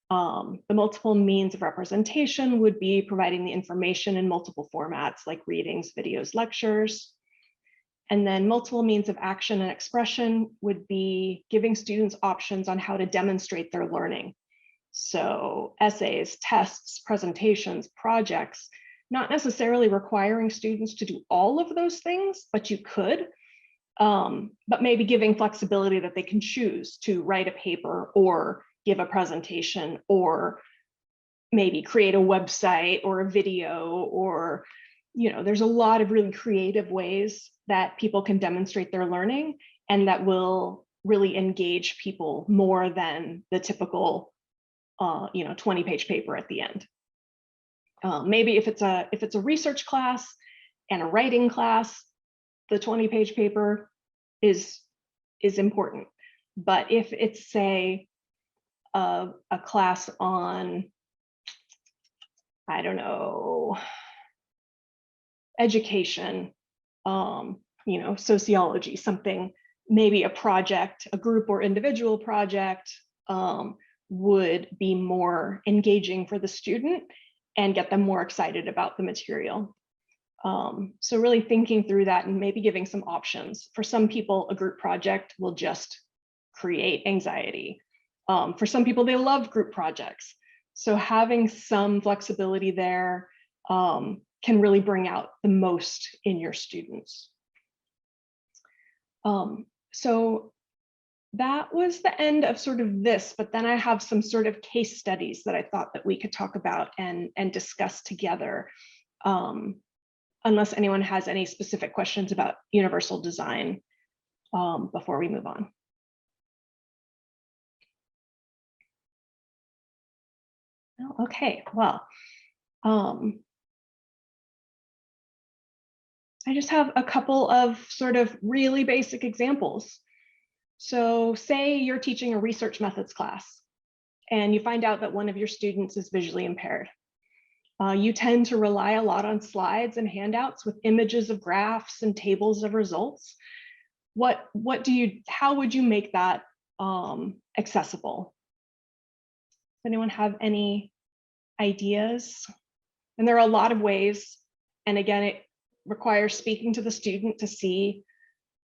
The multiple means of representation would be providing the information in multiple formats like readings, videos, lectures. And then multiple means of action and expression would be giving students options on how to demonstrate their learning. So essays, tests, presentations, projects, not necessarily requiring students to do all of those things, but you could, but maybe giving flexibility that they can choose to write a paper or give a presentation or maybe create a website or a video, or, you know, there's a lot of really creative ways that people can demonstrate their learning and that will really engage people more than the typical, you know, 20-page paper at the end. Maybe if it's a research class and a writing class, the 20-page paper is important. But if it's, say, a class on, I don't know, education, you know, sociology, something, maybe a project, a group or individual project would be more engaging for the student and get them more excited about the material. So really thinking through that and maybe giving some options. For some people, a group project will just create anxiety. For some people, they love group projects. So having some flexibility there can really bring out the most in your students. So that was the end of sort of this, but then I have some sort of case studies that I thought that we could talk about and discuss together. Unless anyone has any specific questions about universal design before we move on. Okay, well, I just have a couple of sort of really basic examples. So say you're teaching a research methods class and you find out that one of your students is visually impaired. You tend to rely a lot on slides and handouts with images of graphs and tables of results. How would you make that accessible? Does anyone have any ideas? And there are a lot of ways. And again, it requires speaking to the student to see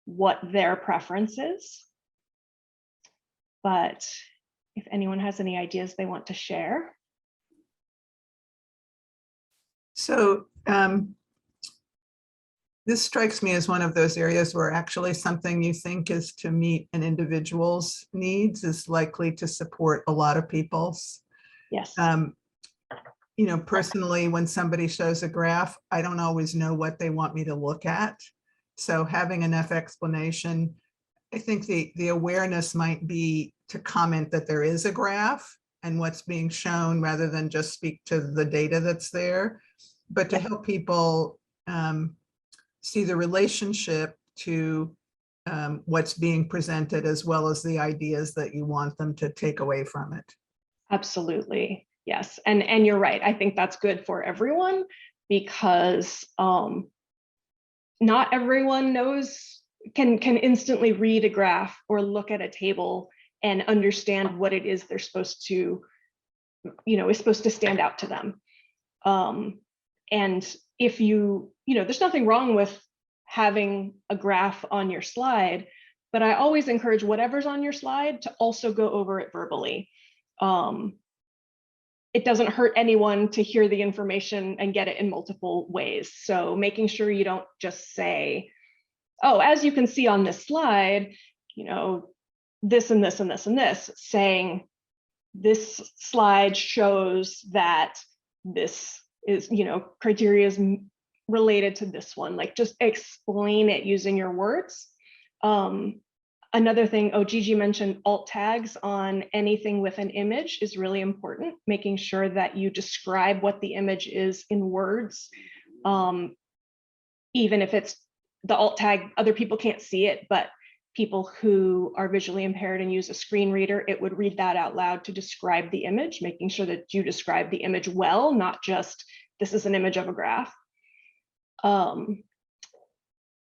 what their preference is. But if anyone has any ideas they want to share. So this strikes me as one of those areas where actually something you think is to meet an individual's needs is likely to support a lot of people's. Yes. You know, personally, when somebody shows a graph, I don't always know what they want me to look at. So having enough explanation, I think the awareness might be to comment that there is a graph and what's being shown rather than just speak to the data that's there, but to help people see the relationship to what's being presented as well as the ideas that you want them to take away from it. Absolutely. Yes. And you're right. I think that's good for everyone because not everyone can instantly read a graph or look at a table and understand what it is they're supposed to, is supposed to stand out to them. And if there's nothing wrong with having a graph on your slide, but I always encourage whatever's on your slide to also go over it verbally. It doesn't hurt anyone to hear the information and get it in multiple ways. So making sure you don't just say, oh, as you can see on this slide, this and this and this and this, saying this slide shows that this is, criteria is related to this one. Like just explain it using your words. Another thing, Gigi mentioned alt tags on anything with an image is really important, making sure that you describe what the image is in words. Even if it's the alt tag, other people can't see it, but people who are visually impaired and use a screen reader, it would read that out loud to describe the image, making sure that you describe the image well, not just this is an image of a graph.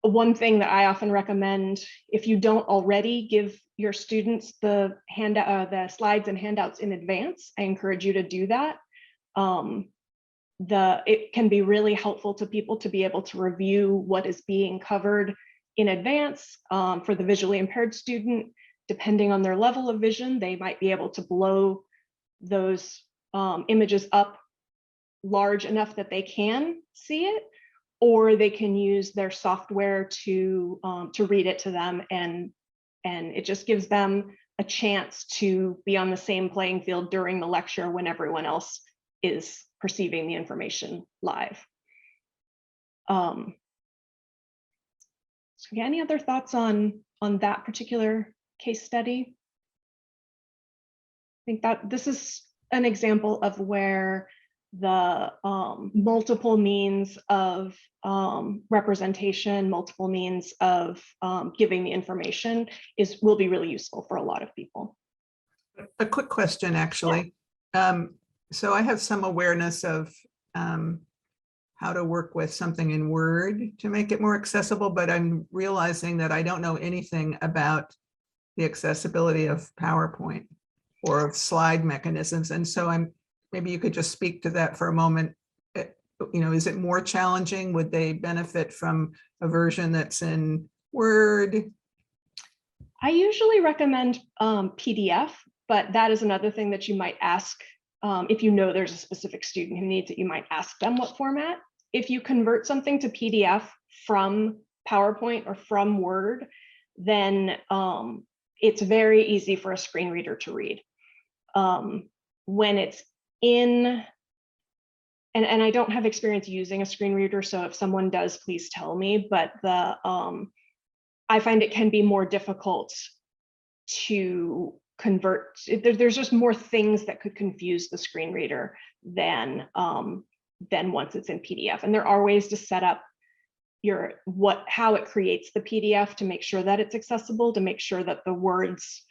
One thing that I often recommend, if you don't already give your students the slides and handouts in advance, I encourage you to do that. It can be really helpful to people to be able to review what is being covered in advance. For the visually impaired student, depending on their level of vision, they might be able to blow those images up large enough that they can see it, or they can use their software to read it to them, and it just gives them a chance to be on the same playing field during the lecture when everyone else is perceiving the information live. So yeah, any other thoughts on that particular case study? I think that this is an example of where the multiple means of representation, multiple means of giving the information will be really useful for a lot of people. A quick question, actually. So I have some awareness of how to work with something in Word to make it more accessible, but I'm realizing that I don't know anything about the accessibility of PowerPoint or of slide mechanisms. And so maybe you could just speak to that for a moment. Is it more challenging? Would they benefit from a version that's in Word? I usually recommend PDF, but that is another thing that you might ask. If there's a specific student who needs it, you might ask them what format. If you convert something to PDF from PowerPoint or from Word, then it's very easy for a screen reader to read. When it's in, and I don't have experience using a screen reader, so if someone does, please tell me, but I find it can be more difficult to convert. There's just more things that could confuse the screen reader than once it's in PDF. And there are ways to set up how it creates the PDF to make sure that it's accessible, to make sure that the words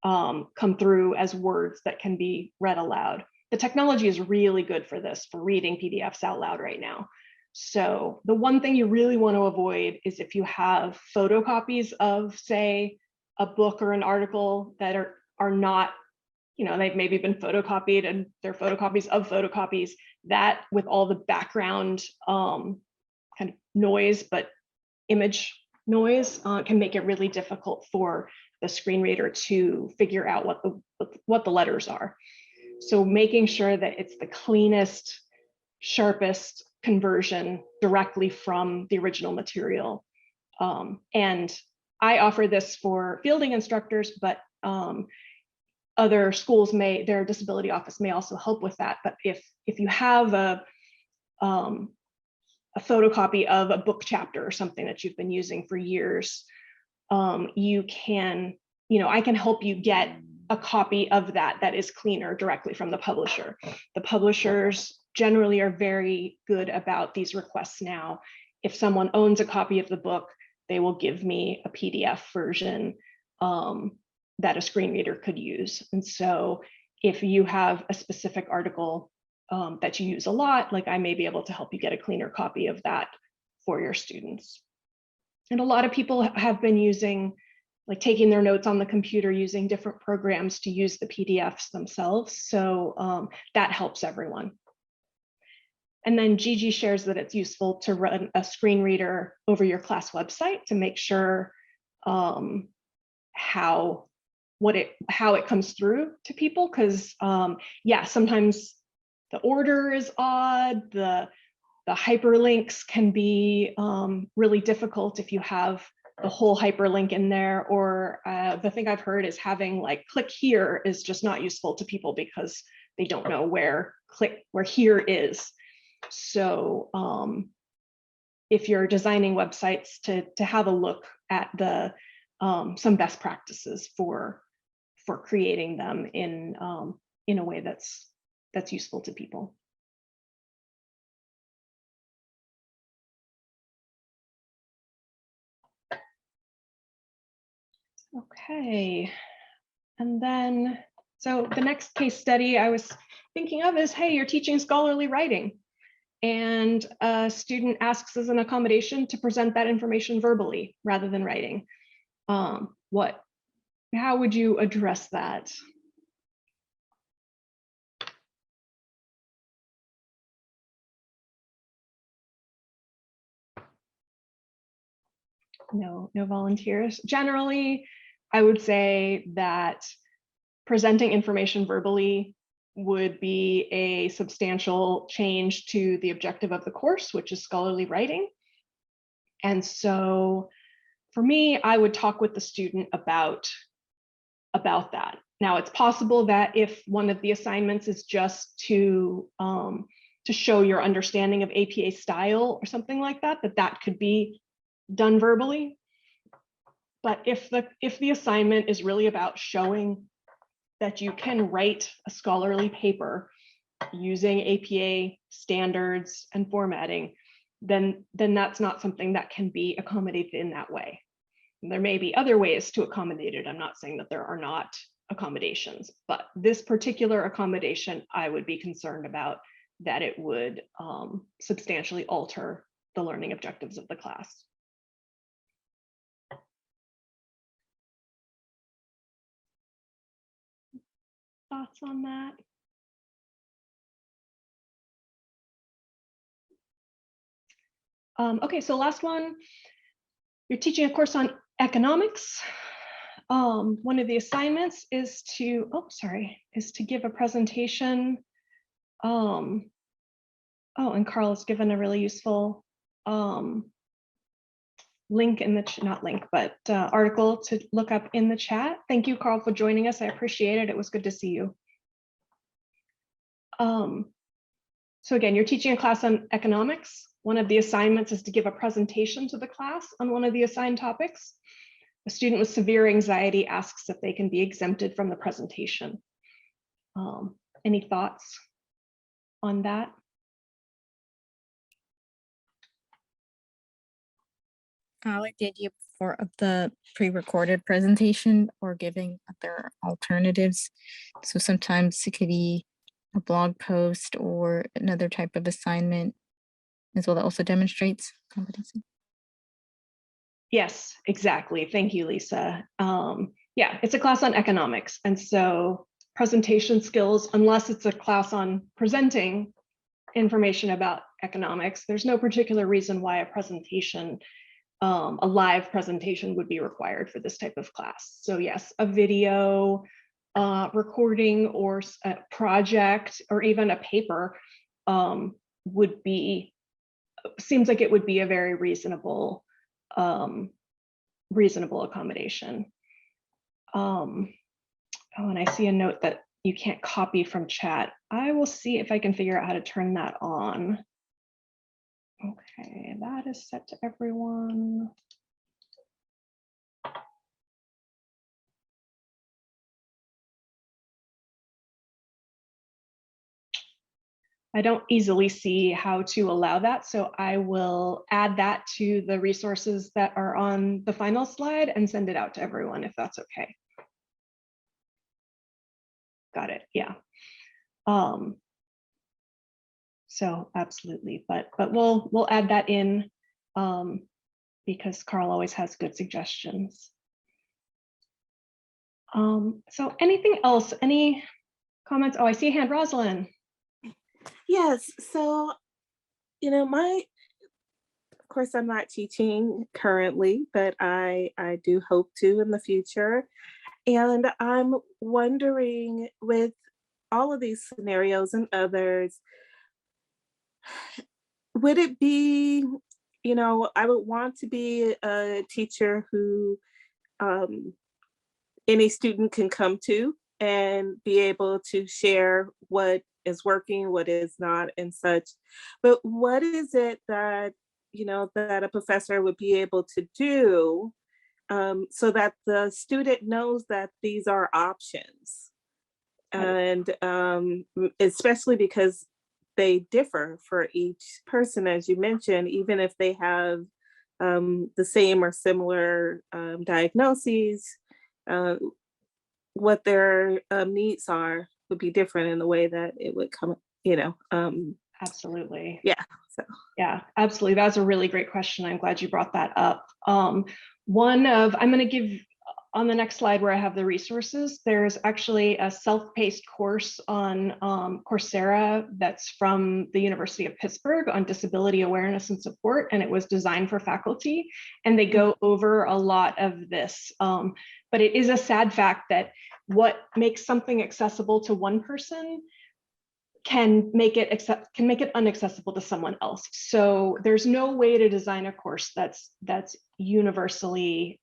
come through as words that can be read aloud. The technology is really good for this, for reading PDFs out loud right now. So the one thing you really want to avoid is if you have photocopies of, say, a book or an article that are not, they've maybe been photocopied and they're photocopies of photocopies, that with all the background kind of noise, but image noise can make it really difficult for the screen reader to figure out what the letters are. So making sure that it's the cleanest, sharpest conversion directly from the original material. And I offer this for fielding instructors, but other schools their disability office may also help with that. But if you have a photocopy of a book chapter or something that you've been using for years, you can, I can help you get a copy of that is cleaner directly from the publisher. The publishers generally are very good about these requests now. If someone owns a copy of the book, they will give me a PDF version that a screen reader could use. And so if you have a specific article that you use a lot, like I may be able to help you get a cleaner copy of that for your students. And a lot of people have been using, like taking their notes on the computer, using different programs to use the PDFs themselves. So that helps everyone. And then Gigi shares that it's useful to run a screen reader over your class website to make sure how it comes through to people. Because yeah, sometimes the order is odd, the hyperlinks can be really difficult if you have the whole hyperlink in there, or the thing I've heard is having like click here is just not useful to people because they don't know where here is. So if you're designing websites, to have a look at the some best practices for creating them in a way that's useful to people. Okay, and then, so the next case study I was thinking of is, hey, you're teaching scholarly writing, and a student asks as an accommodation to present that information verbally rather than writing. How would you address that? No volunteers. Generally, I would say that presenting information verbally would be a substantial change to the objective of the course, which is scholarly writing. And so for me, I would talk with the student about that. Now, it's possible that if one of the assignments is just to show your understanding of APA style or something like that, that could be done verbally. But if the assignment is really about showing that you can write a scholarly paper using APA standards and formatting, then that's not something that can be accommodated in that way. And there may be other ways to accommodate it. I'm not saying that there are not accommodations, but this particular accommodation, I would be concerned about that it would substantially alter the learning objectives of the class. Thoughts on that? Okay, so last one, you're teaching a course on economics. One of the assignments is to give a presentation. Oh, and Carl has given a really useful link in the not link, but article to look up in the chat. Thank you, Carl, for joining us. I appreciate it. It was good to see you. So again, you're teaching a class on economics. One of the assignments is to give a presentation to the class on one of the assigned topics. A student with severe anxiety asks if they can be exempted from the presentation. Any thoughts on that? I like the idea before of the pre-recorded presentation or giving other alternatives. So sometimes it could be a blog post or another type of assignment as well that also demonstrates competency. Yes, exactly. Thank you, Lisa. Yeah, it's a class on economics. And so presentation skills, unless it's a class on presenting information about economics, there's no particular reason why a presentation, a live presentation would be required for this type of class. So yes, a video recording or a project or even a paper seems like it would be a very reasonable accommodation. Oh, and I see a note that you can't copy from chat. I will see if I can figure out how to turn that on. Okay, that is set to everyone. I don't easily see how to allow that. So I will add that to the resources that are on the final slide and send it out to everyone if that's okay. Got it. Yeah. So absolutely, but we'll add that in because Carl always has good suggestions. So anything else? Any comments? Oh, I see a hand, Rosalind. Yes. So, you know, of course, I'm not teaching currently, but I do hope to in the future. And I'm wondering, with all of these scenarios and others, would it be, you know, I would want to be a teacher who any student can come to and be able to share what is working, what is not, and such. But what is it that, you know, that a professor would be able to do so that the student knows that these are options? And especially because they differ for each person, as you mentioned, even if they have the same or similar diagnoses, what their needs are would be different in the way that it would come, you know. Absolutely. Yeah. So. Yeah, absolutely. That's a really great question. I'm glad you brought that up. I'm going to give on the next slide where I have the resources, there's actually a self-paced course on Coursera that's from the University of Pittsburgh on disability awareness and support, and it was designed for faculty, and they go over a lot of this. But it is a sad fact that what makes something accessible to one person can make it unaccessible to someone else. So there's no way to design a course that's universally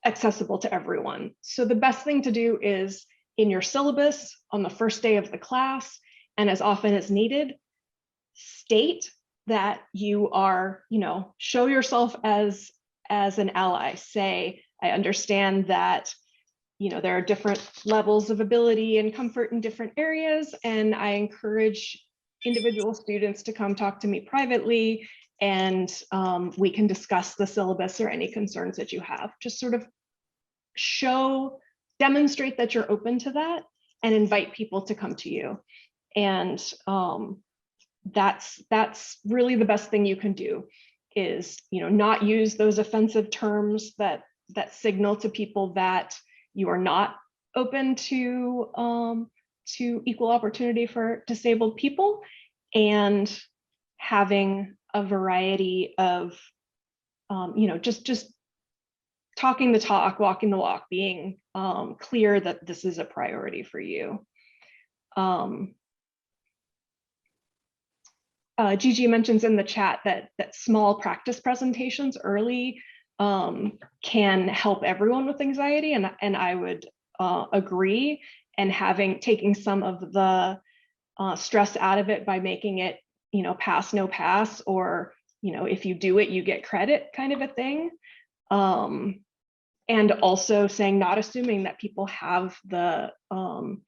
accessible to everyone. So the best thing to do is in your syllabus on the first day of the class, and as often as needed, state that you are, you know, show yourself as an ally. Say, I understand that, you know, there are different levels of ability and comfort in different areas, and I encourage individual students to come talk to me privately, and we can discuss the syllabus or any concerns that you have. Just sort of demonstrate that you're open to that and invite people to come to you. And that's really the best thing you can do, is, you know, not use those offensive terms that signal to people that you are not open to equal opportunity for disabled people, and having a variety of, you know, just talking the talk, walking the walk, being clear that this is a priority for you. Gigi mentions in the chat that small practice presentations early can help everyone with anxiety, and I would agree. And taking some of the stress out of it by making it, you know, pass, no pass, or, you know, if you do it, you get credit, kind of a thing. And also saying, not assuming that people have the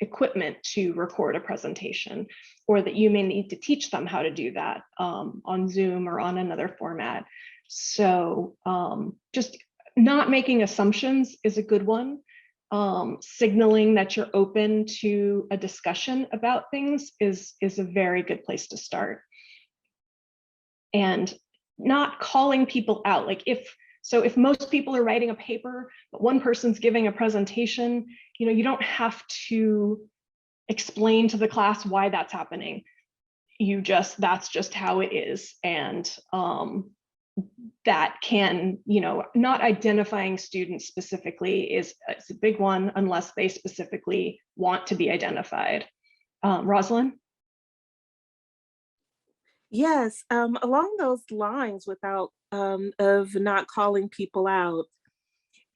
equipment to record a presentation, or that you may need to teach them how to do that on Zoom or on another format. So just not making assumptions is a good one. Signaling that you're open to a discussion about things is a very good place to start. And not calling people out. Like if most people are writing a paper, but one person's giving a presentation, you know, you don't have to explain to the class why that's happening. That's just how it is. And that can, you know, not identifying students specifically is a big one, unless they specifically want to be identified. Rosalind? Yes, along those lines, without of not calling people out,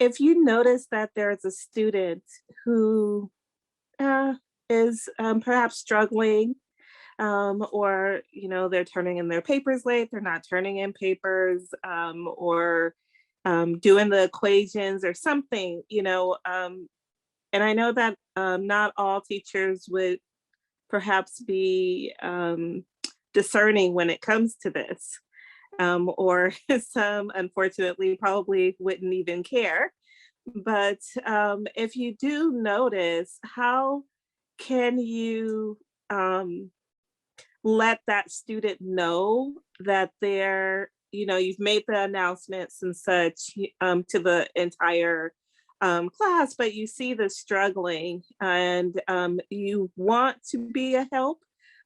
if you notice that there's a student who is perhaps struggling, or, you know, they're turning in their papers late, they're not turning in papers, or doing the equations or something, you know, and I know that not all teachers would perhaps be discerning when it comes to this. Or some, unfortunately, probably wouldn't even care. But if you do notice, how can you let that student know that they're, you've made the announcements and such to the entire class, but you see the struggling and you want to be a help,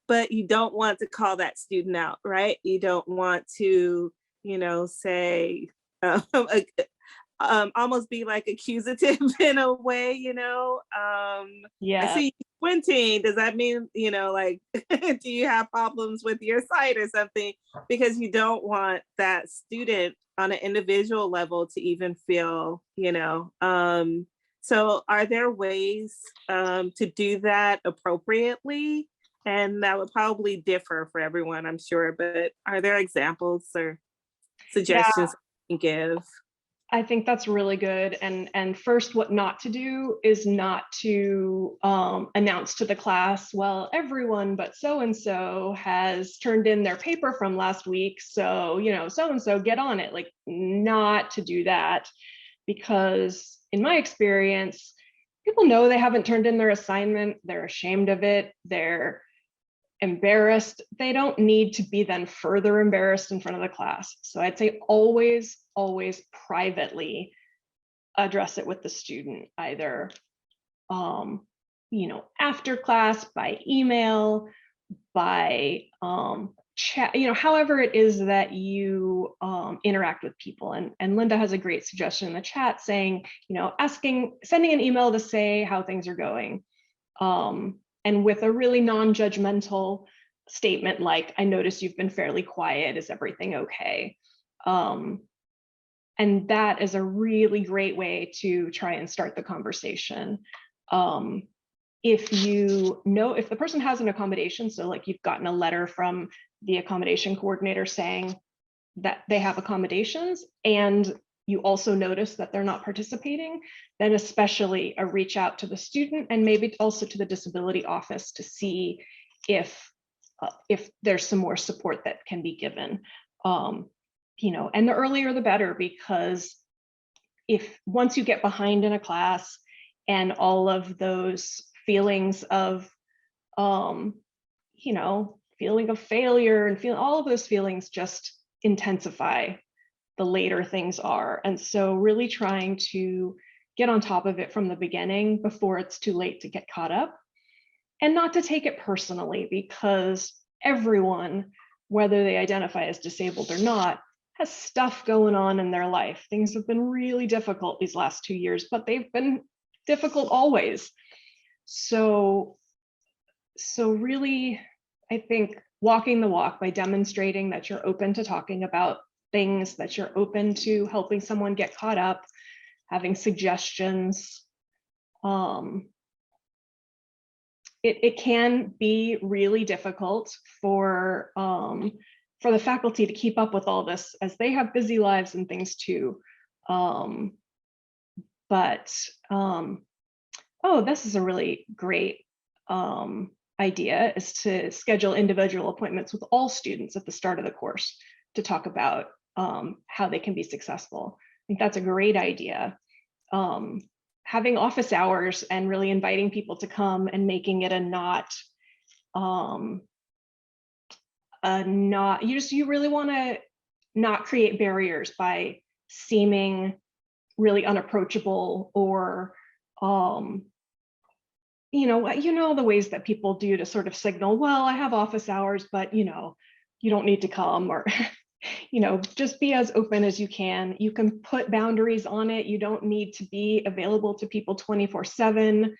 but you don't want to call that student out, right? You don't want to, say, almost be like accusative in a way, I Yeah. see you squinting. Does that mean, like, do you have problems with your sight or something? Because you don't want that student on an individual level to even feel, so are there ways to do that appropriately? And that would probably differ for everyone, I'm sure, but are there examples or suggestions you can give? I think that's really good. And first, what not to do is not to announce to the class, well, everyone but so-and-so has turned in their paper from last week. So, so-and-so get on it, like not to do that, because in my experience, people know they haven't turned in their assignment. They're ashamed of it. They're embarrassed. They don't need to be then further embarrassed in front of the class. So I'd say always privately address it with the student, either after class, by email, by chat, however it is that you interact with people. And Linda has a great suggestion in the chat saying, sending an email to say how things are going. And with a really non-judgmental statement like, I notice you've been fairly quiet, is everything okay? And that is a really great way to try and start the conversation. If if the person has an accommodation, so like you've gotten a letter from the accommodation coordinator saying that they have accommodations, and you also notice that they're not participating, then especially a reach out to the student and maybe also to the disability office to see if there's some more support that can be given. And the earlier the better, because once you get behind in a class and all of those feelings of, feeling of failure and all of those feelings just intensify the later things are. And so really trying to get on top of it from the beginning before it's too late to get caught up, and not to take it personally, because everyone, whether they identify as disabled or not, has stuff going on in their life. Things have been really difficult these last 2 years, but they've been difficult always. So really, I think walking the walk by demonstrating that you're open to talking about things, that you're open to helping someone get caught up, having suggestions. It can be really difficult for the faculty to keep up with all this, as they have busy lives and things too. Oh, this is a really great idea, is to schedule individual appointments with all students at the start of the course to talk about how they can be successful. I think that's a great idea. Having office hours and really inviting people to come and making it you really want to not create barriers by seeming really unapproachable, or the ways that people do to sort of signal, well, I have office hours, but you don't need to come, or just be as open as you can. You can put boundaries on it. You don't need to be available to people 24/7.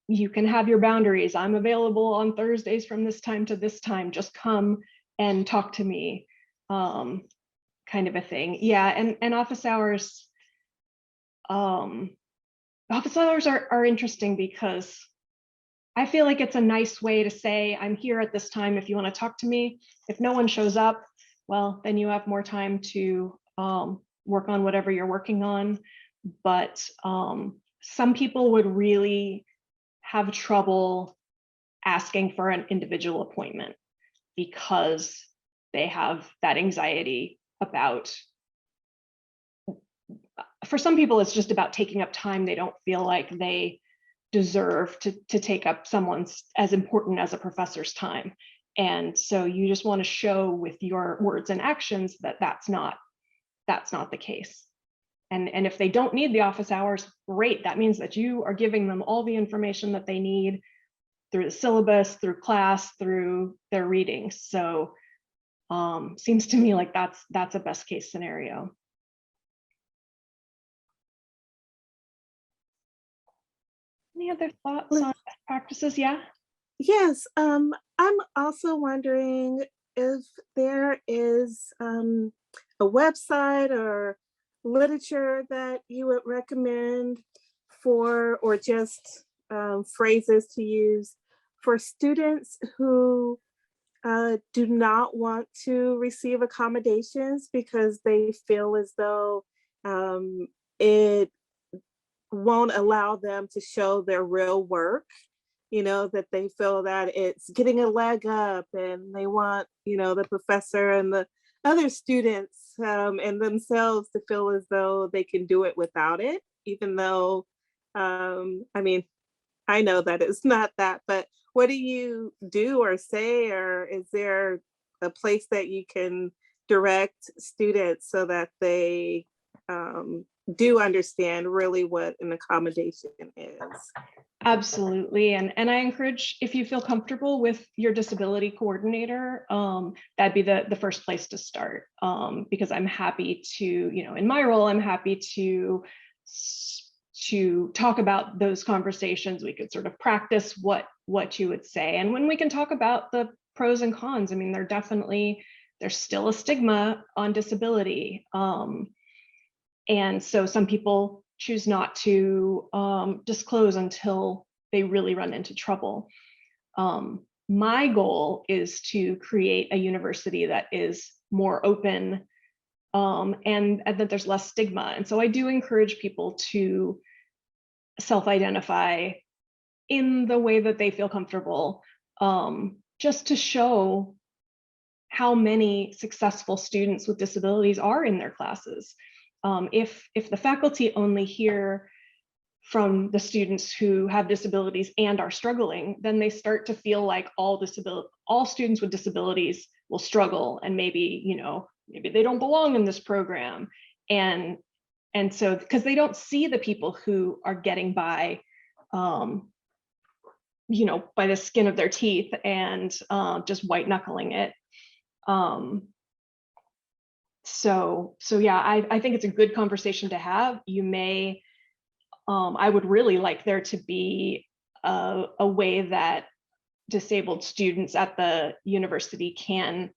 You can have your boundaries. I'm available on Thursdays from this time to this time. Just come and talk to me, kind of a thing. Yeah, and office hours. Office hours are interesting, because I feel like it's a nice way to say, I'm here at this time if you want to talk to me. If no one shows up, well, then you have more time to work on whatever you're working on. But some people would really have trouble asking for an individual appointment because they have that anxiety about, for some people, it's just about taking up time they don't feel like they deserve to take up someone's as important as a professor's time. And so you just want to show with your words and actions that that's not the case. And if they don't need the office hours, great. That means that you are giving them all the information that they need through the syllabus, through class, through their readings. So seems to me like that's a best case scenario. Any other thoughts on best practices? Yeah. Yes, I'm also wondering if there is a website or literature that you would recommend for, or just phrases to use for students who do not want to receive accommodations because they feel as though it won't allow them to show their real work, you know, that they feel that it's getting a leg up and they want, you know, the professor and the other students and themselves to feel as though they can do it without it, even though, I mean, I know that it's not that, but what do you do or say, or is there a place that you can direct students so that they do understand really what an accommodation is? Absolutely. And I encourage, if you feel comfortable with your disability coordinator, that'd be the first place to start. Because I'm happy to, you know, in my role, I'm happy to talk about those conversations. We could sort of practice what you would say. And when we can talk about the pros and cons, I mean, there's still a stigma on disability. And so some people choose not to disclose until they really run into trouble. My goal is to create a university that is more open and that there's less stigma. And so I do encourage people to self-identify in the way that they feel comfortable, just to show how many successful students with disabilities are in their classes. If the faculty only hear from the students who have disabilities and are struggling, then they start to feel like all students with disabilities will struggle, and maybe they don't belong in this program. And so, because they don't see the people who are getting by, by the skin of their teeth and just white knuckling it. So yeah, I think it's a good conversation to have. You may, I would really like there to be a way that disabled students at the university can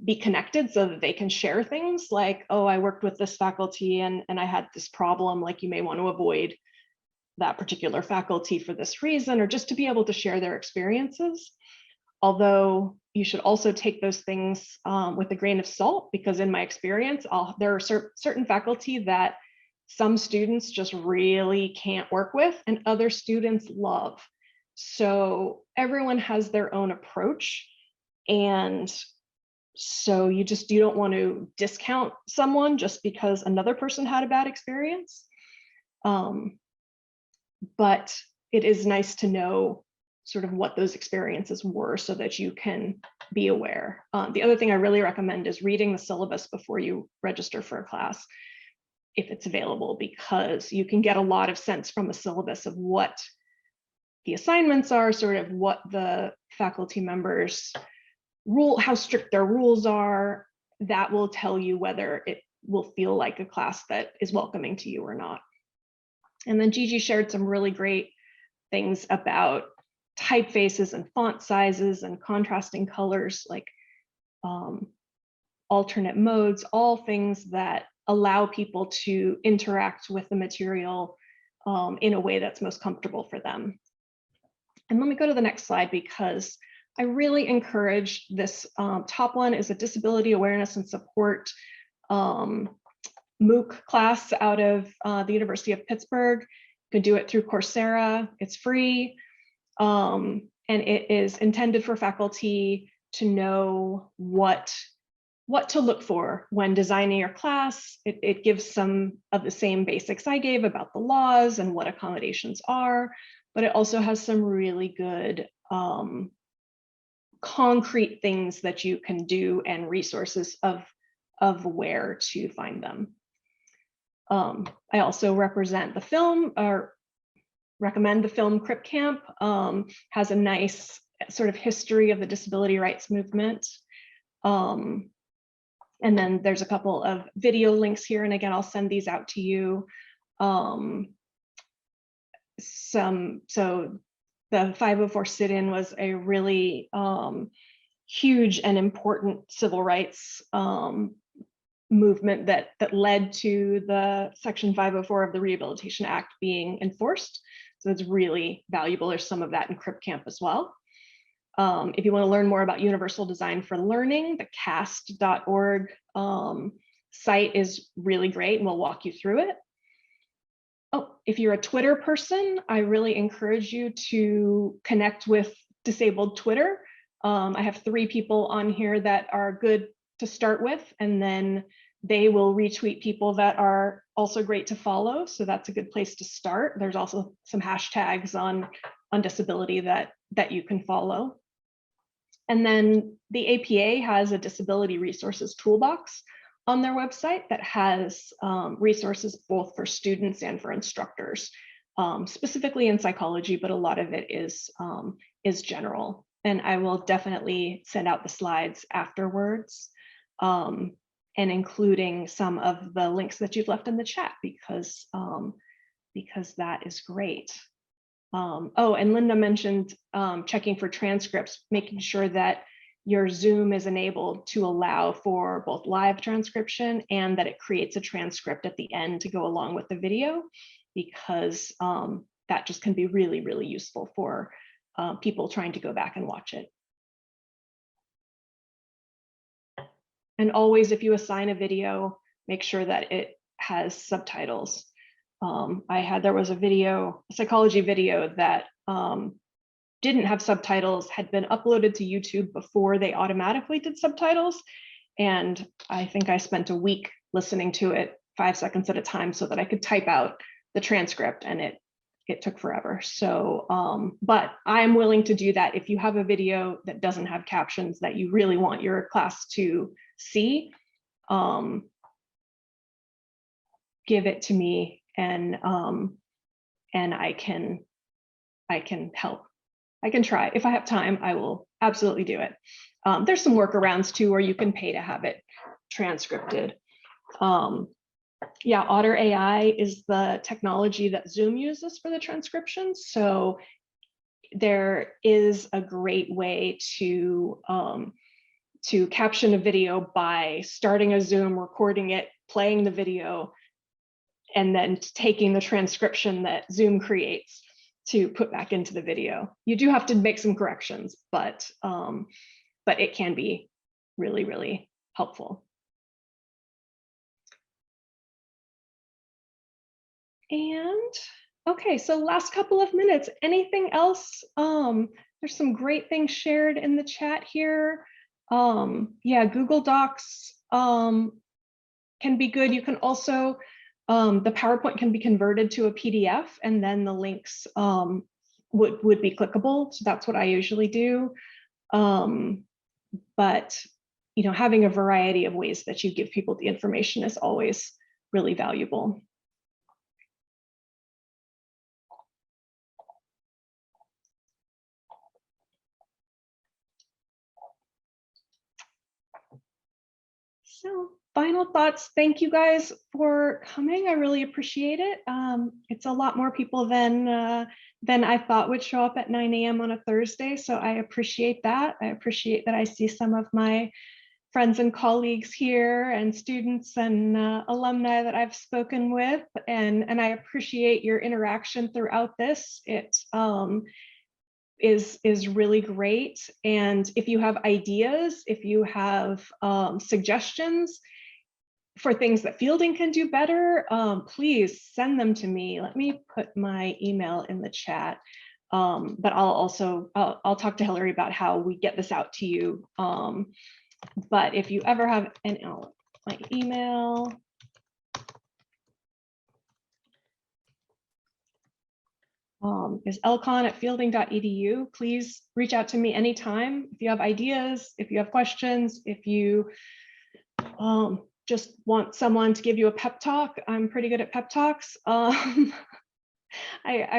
be connected so that they can share things like, oh, I worked with this faculty and I had this problem, like you may want to avoid that particular faculty for this reason, or just to be able to share their experiences. Although you should also take those things with a grain of salt, because in my experience, there are certain faculty that some students just really can't work with and other students love. So everyone has their own approach. And so you don't want to discount someone just because another person had a bad experience. But it is nice to know sort of what those experiences were so that you can be aware. The other thing I really recommend is reading the syllabus before you register for a class, if it's available, because you can get a lot of sense from the syllabus of what the assignments are, sort of what the faculty members how strict their rules are. That will tell you whether it will feel like a class that is welcoming to you or not. And then Gigi shared some really great things about typefaces and font sizes and contrasting colors, like alternate modes, all things that allow people to interact with the material in a way that's most comfortable for them. And let me go to the next slide, because I really encourage this. Top one is a disability awareness and support MOOC class out of the University of Pittsburgh. You can do it through Coursera, it's free. And and it is intended for faculty to know what to look for when designing your class. It gives some of the same basics I gave about the laws and what accommodations are, but it also has some really good concrete things that you can do and resources of where to find them. I also represent the film, or recommend the film Crip Camp. Has a nice sort of history of the disability rights movement. And then there's a couple of video links here, and again, I'll send these out to you. So the 504 sit-in was a really huge and important civil rights movement that led to the Section 504 of the Rehabilitation Act being enforced. So it's really valuable. There's some of that in Crip Camp as well. If you want to learn more about universal design for learning, the cast.org site is really great, and we'll walk you through it. Oh, if you're a Twitter person, I really encourage you to connect with Disabled Twitter. I have 3 people on here that are good to start with, and then they will retweet people that are also great to follow. So that's a good place to start. There's also some hashtags on disability that you can follow. And then the APA has a disability resources toolbox on their website that has resources both for students and for instructors, specifically in psychology, but a lot of it is general. And I will definitely send out the slides afterwards, and including some of the links that you've left in the chat, because that is great. Oh, and Linda mentioned checking for transcripts, making sure that your Zoom is enabled to allow for both live transcription and that it creates a transcript at the end to go along with the video, because that just can be really, really useful for people trying to go back and watch it. And always, if you assign a video, make sure that it has subtitles. There was a psychology video that didn't have subtitles, had been uploaded to YouTube before they automatically did subtitles. And I think I spent a week listening to it 5 seconds at a time so that I could type out the transcript, and it took forever. So, but I'm willing to do that. If you have a video that doesn't have captions that you really want your class to see, give it to me, and I can help. I can try. If I have time, I will absolutely do it. There's some workarounds too, where you can pay to have it transcripted. Yeah, Otter AI is the technology that Zoom uses for the transcription. So there is a great way to caption a video by starting a Zoom, recording it, playing the video, and then taking the transcription that Zoom creates to put back into the video. You do have to make some corrections, but it can be really, really helpful. And okay, so last couple of minutes, anything else? There's some great things shared in the chat here. Yeah, Google Docs can be good. You can also, the PowerPoint can be converted to a PDF, and then the links would be clickable. So that's what I usually do. But having a variety of ways that you give people the information is always really valuable. So final thoughts. Thank you guys for coming. I really appreciate it. It's a lot more people than I thought would show up at 9 a.m. on a Thursday. So I appreciate that. I appreciate that I see some of my friends and colleagues here, and students and alumni that I've spoken with. And I appreciate your interaction throughout this. It is really great. And if you have ideas, if you have suggestions for things that fielding can do better, please send them to me. Let me put my email in the chat. But I'll talk to Hillary about how we get this out to you. But if you ever have my email. Is lcon@fielding.edu. Please reach out to me anytime if you have ideas, if you have questions, if you just want someone to give you a pep talk. I'm pretty good at pep talks. I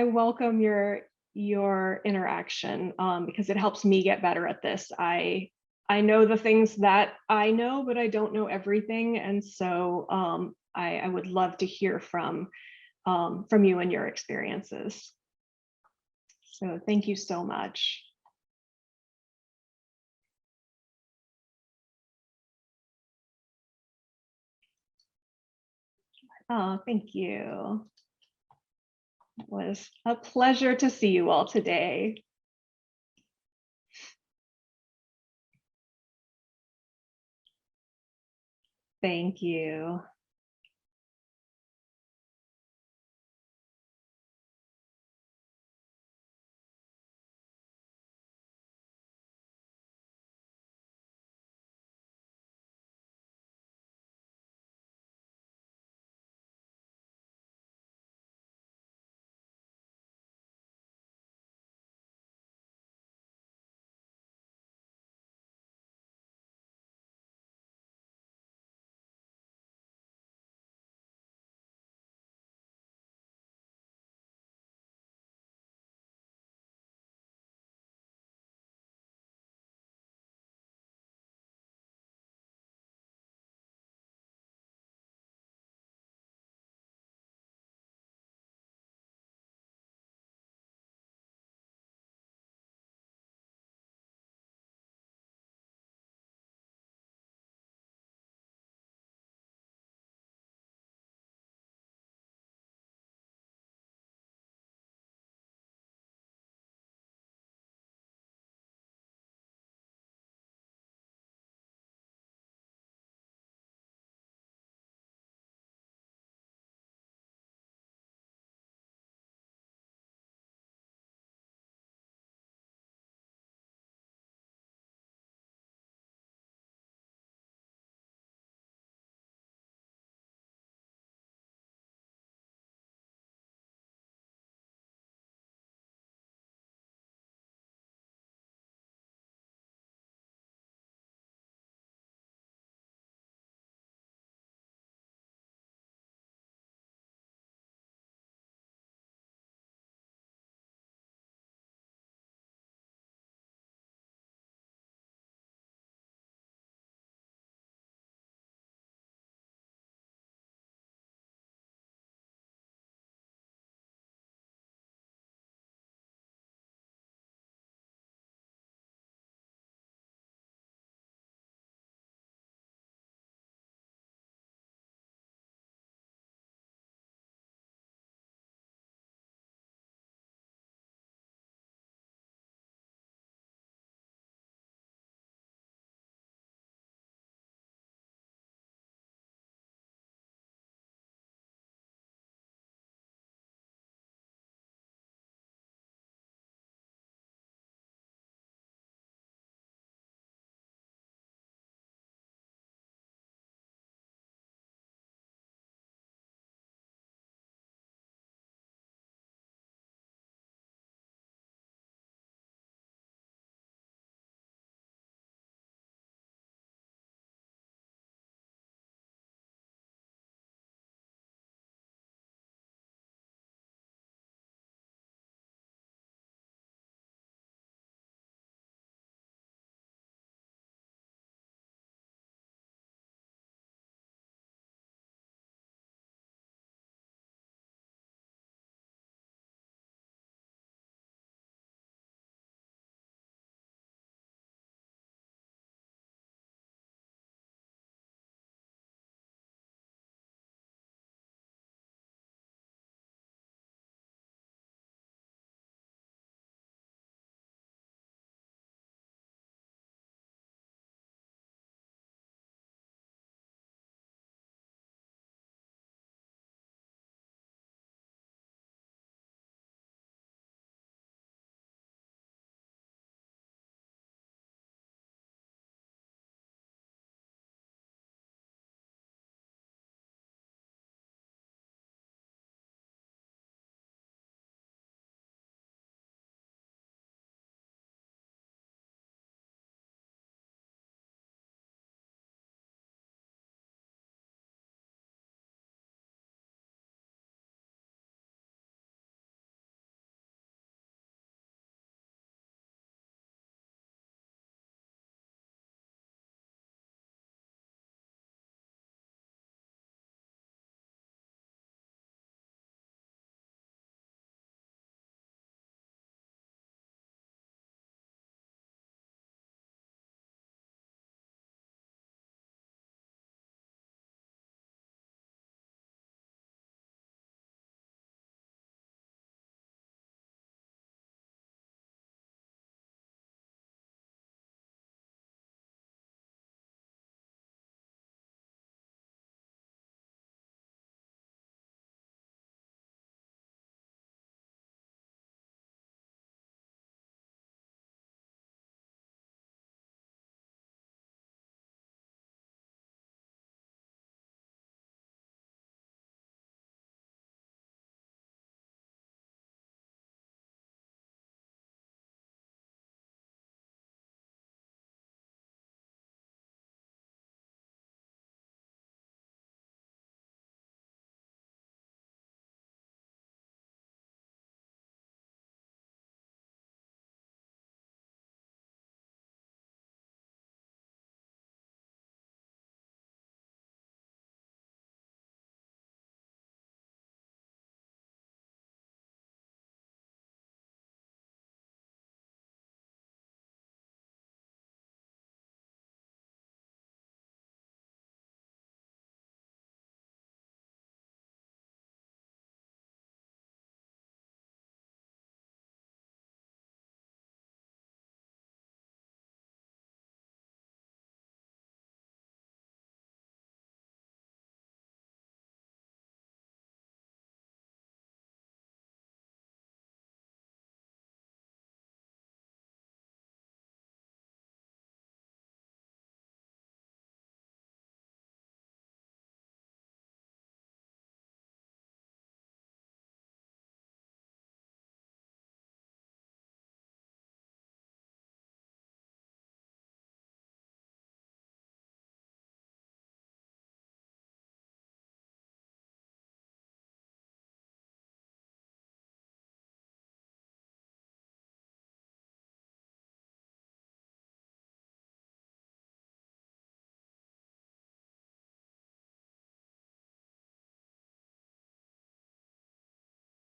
welcome your interaction because it helps me get better at this. I know the things that I know, but I don't know everything. And so I would love to hear from you and your experiences. So thank you so much. Oh, thank you. It was a pleasure to see you all today. Thank you.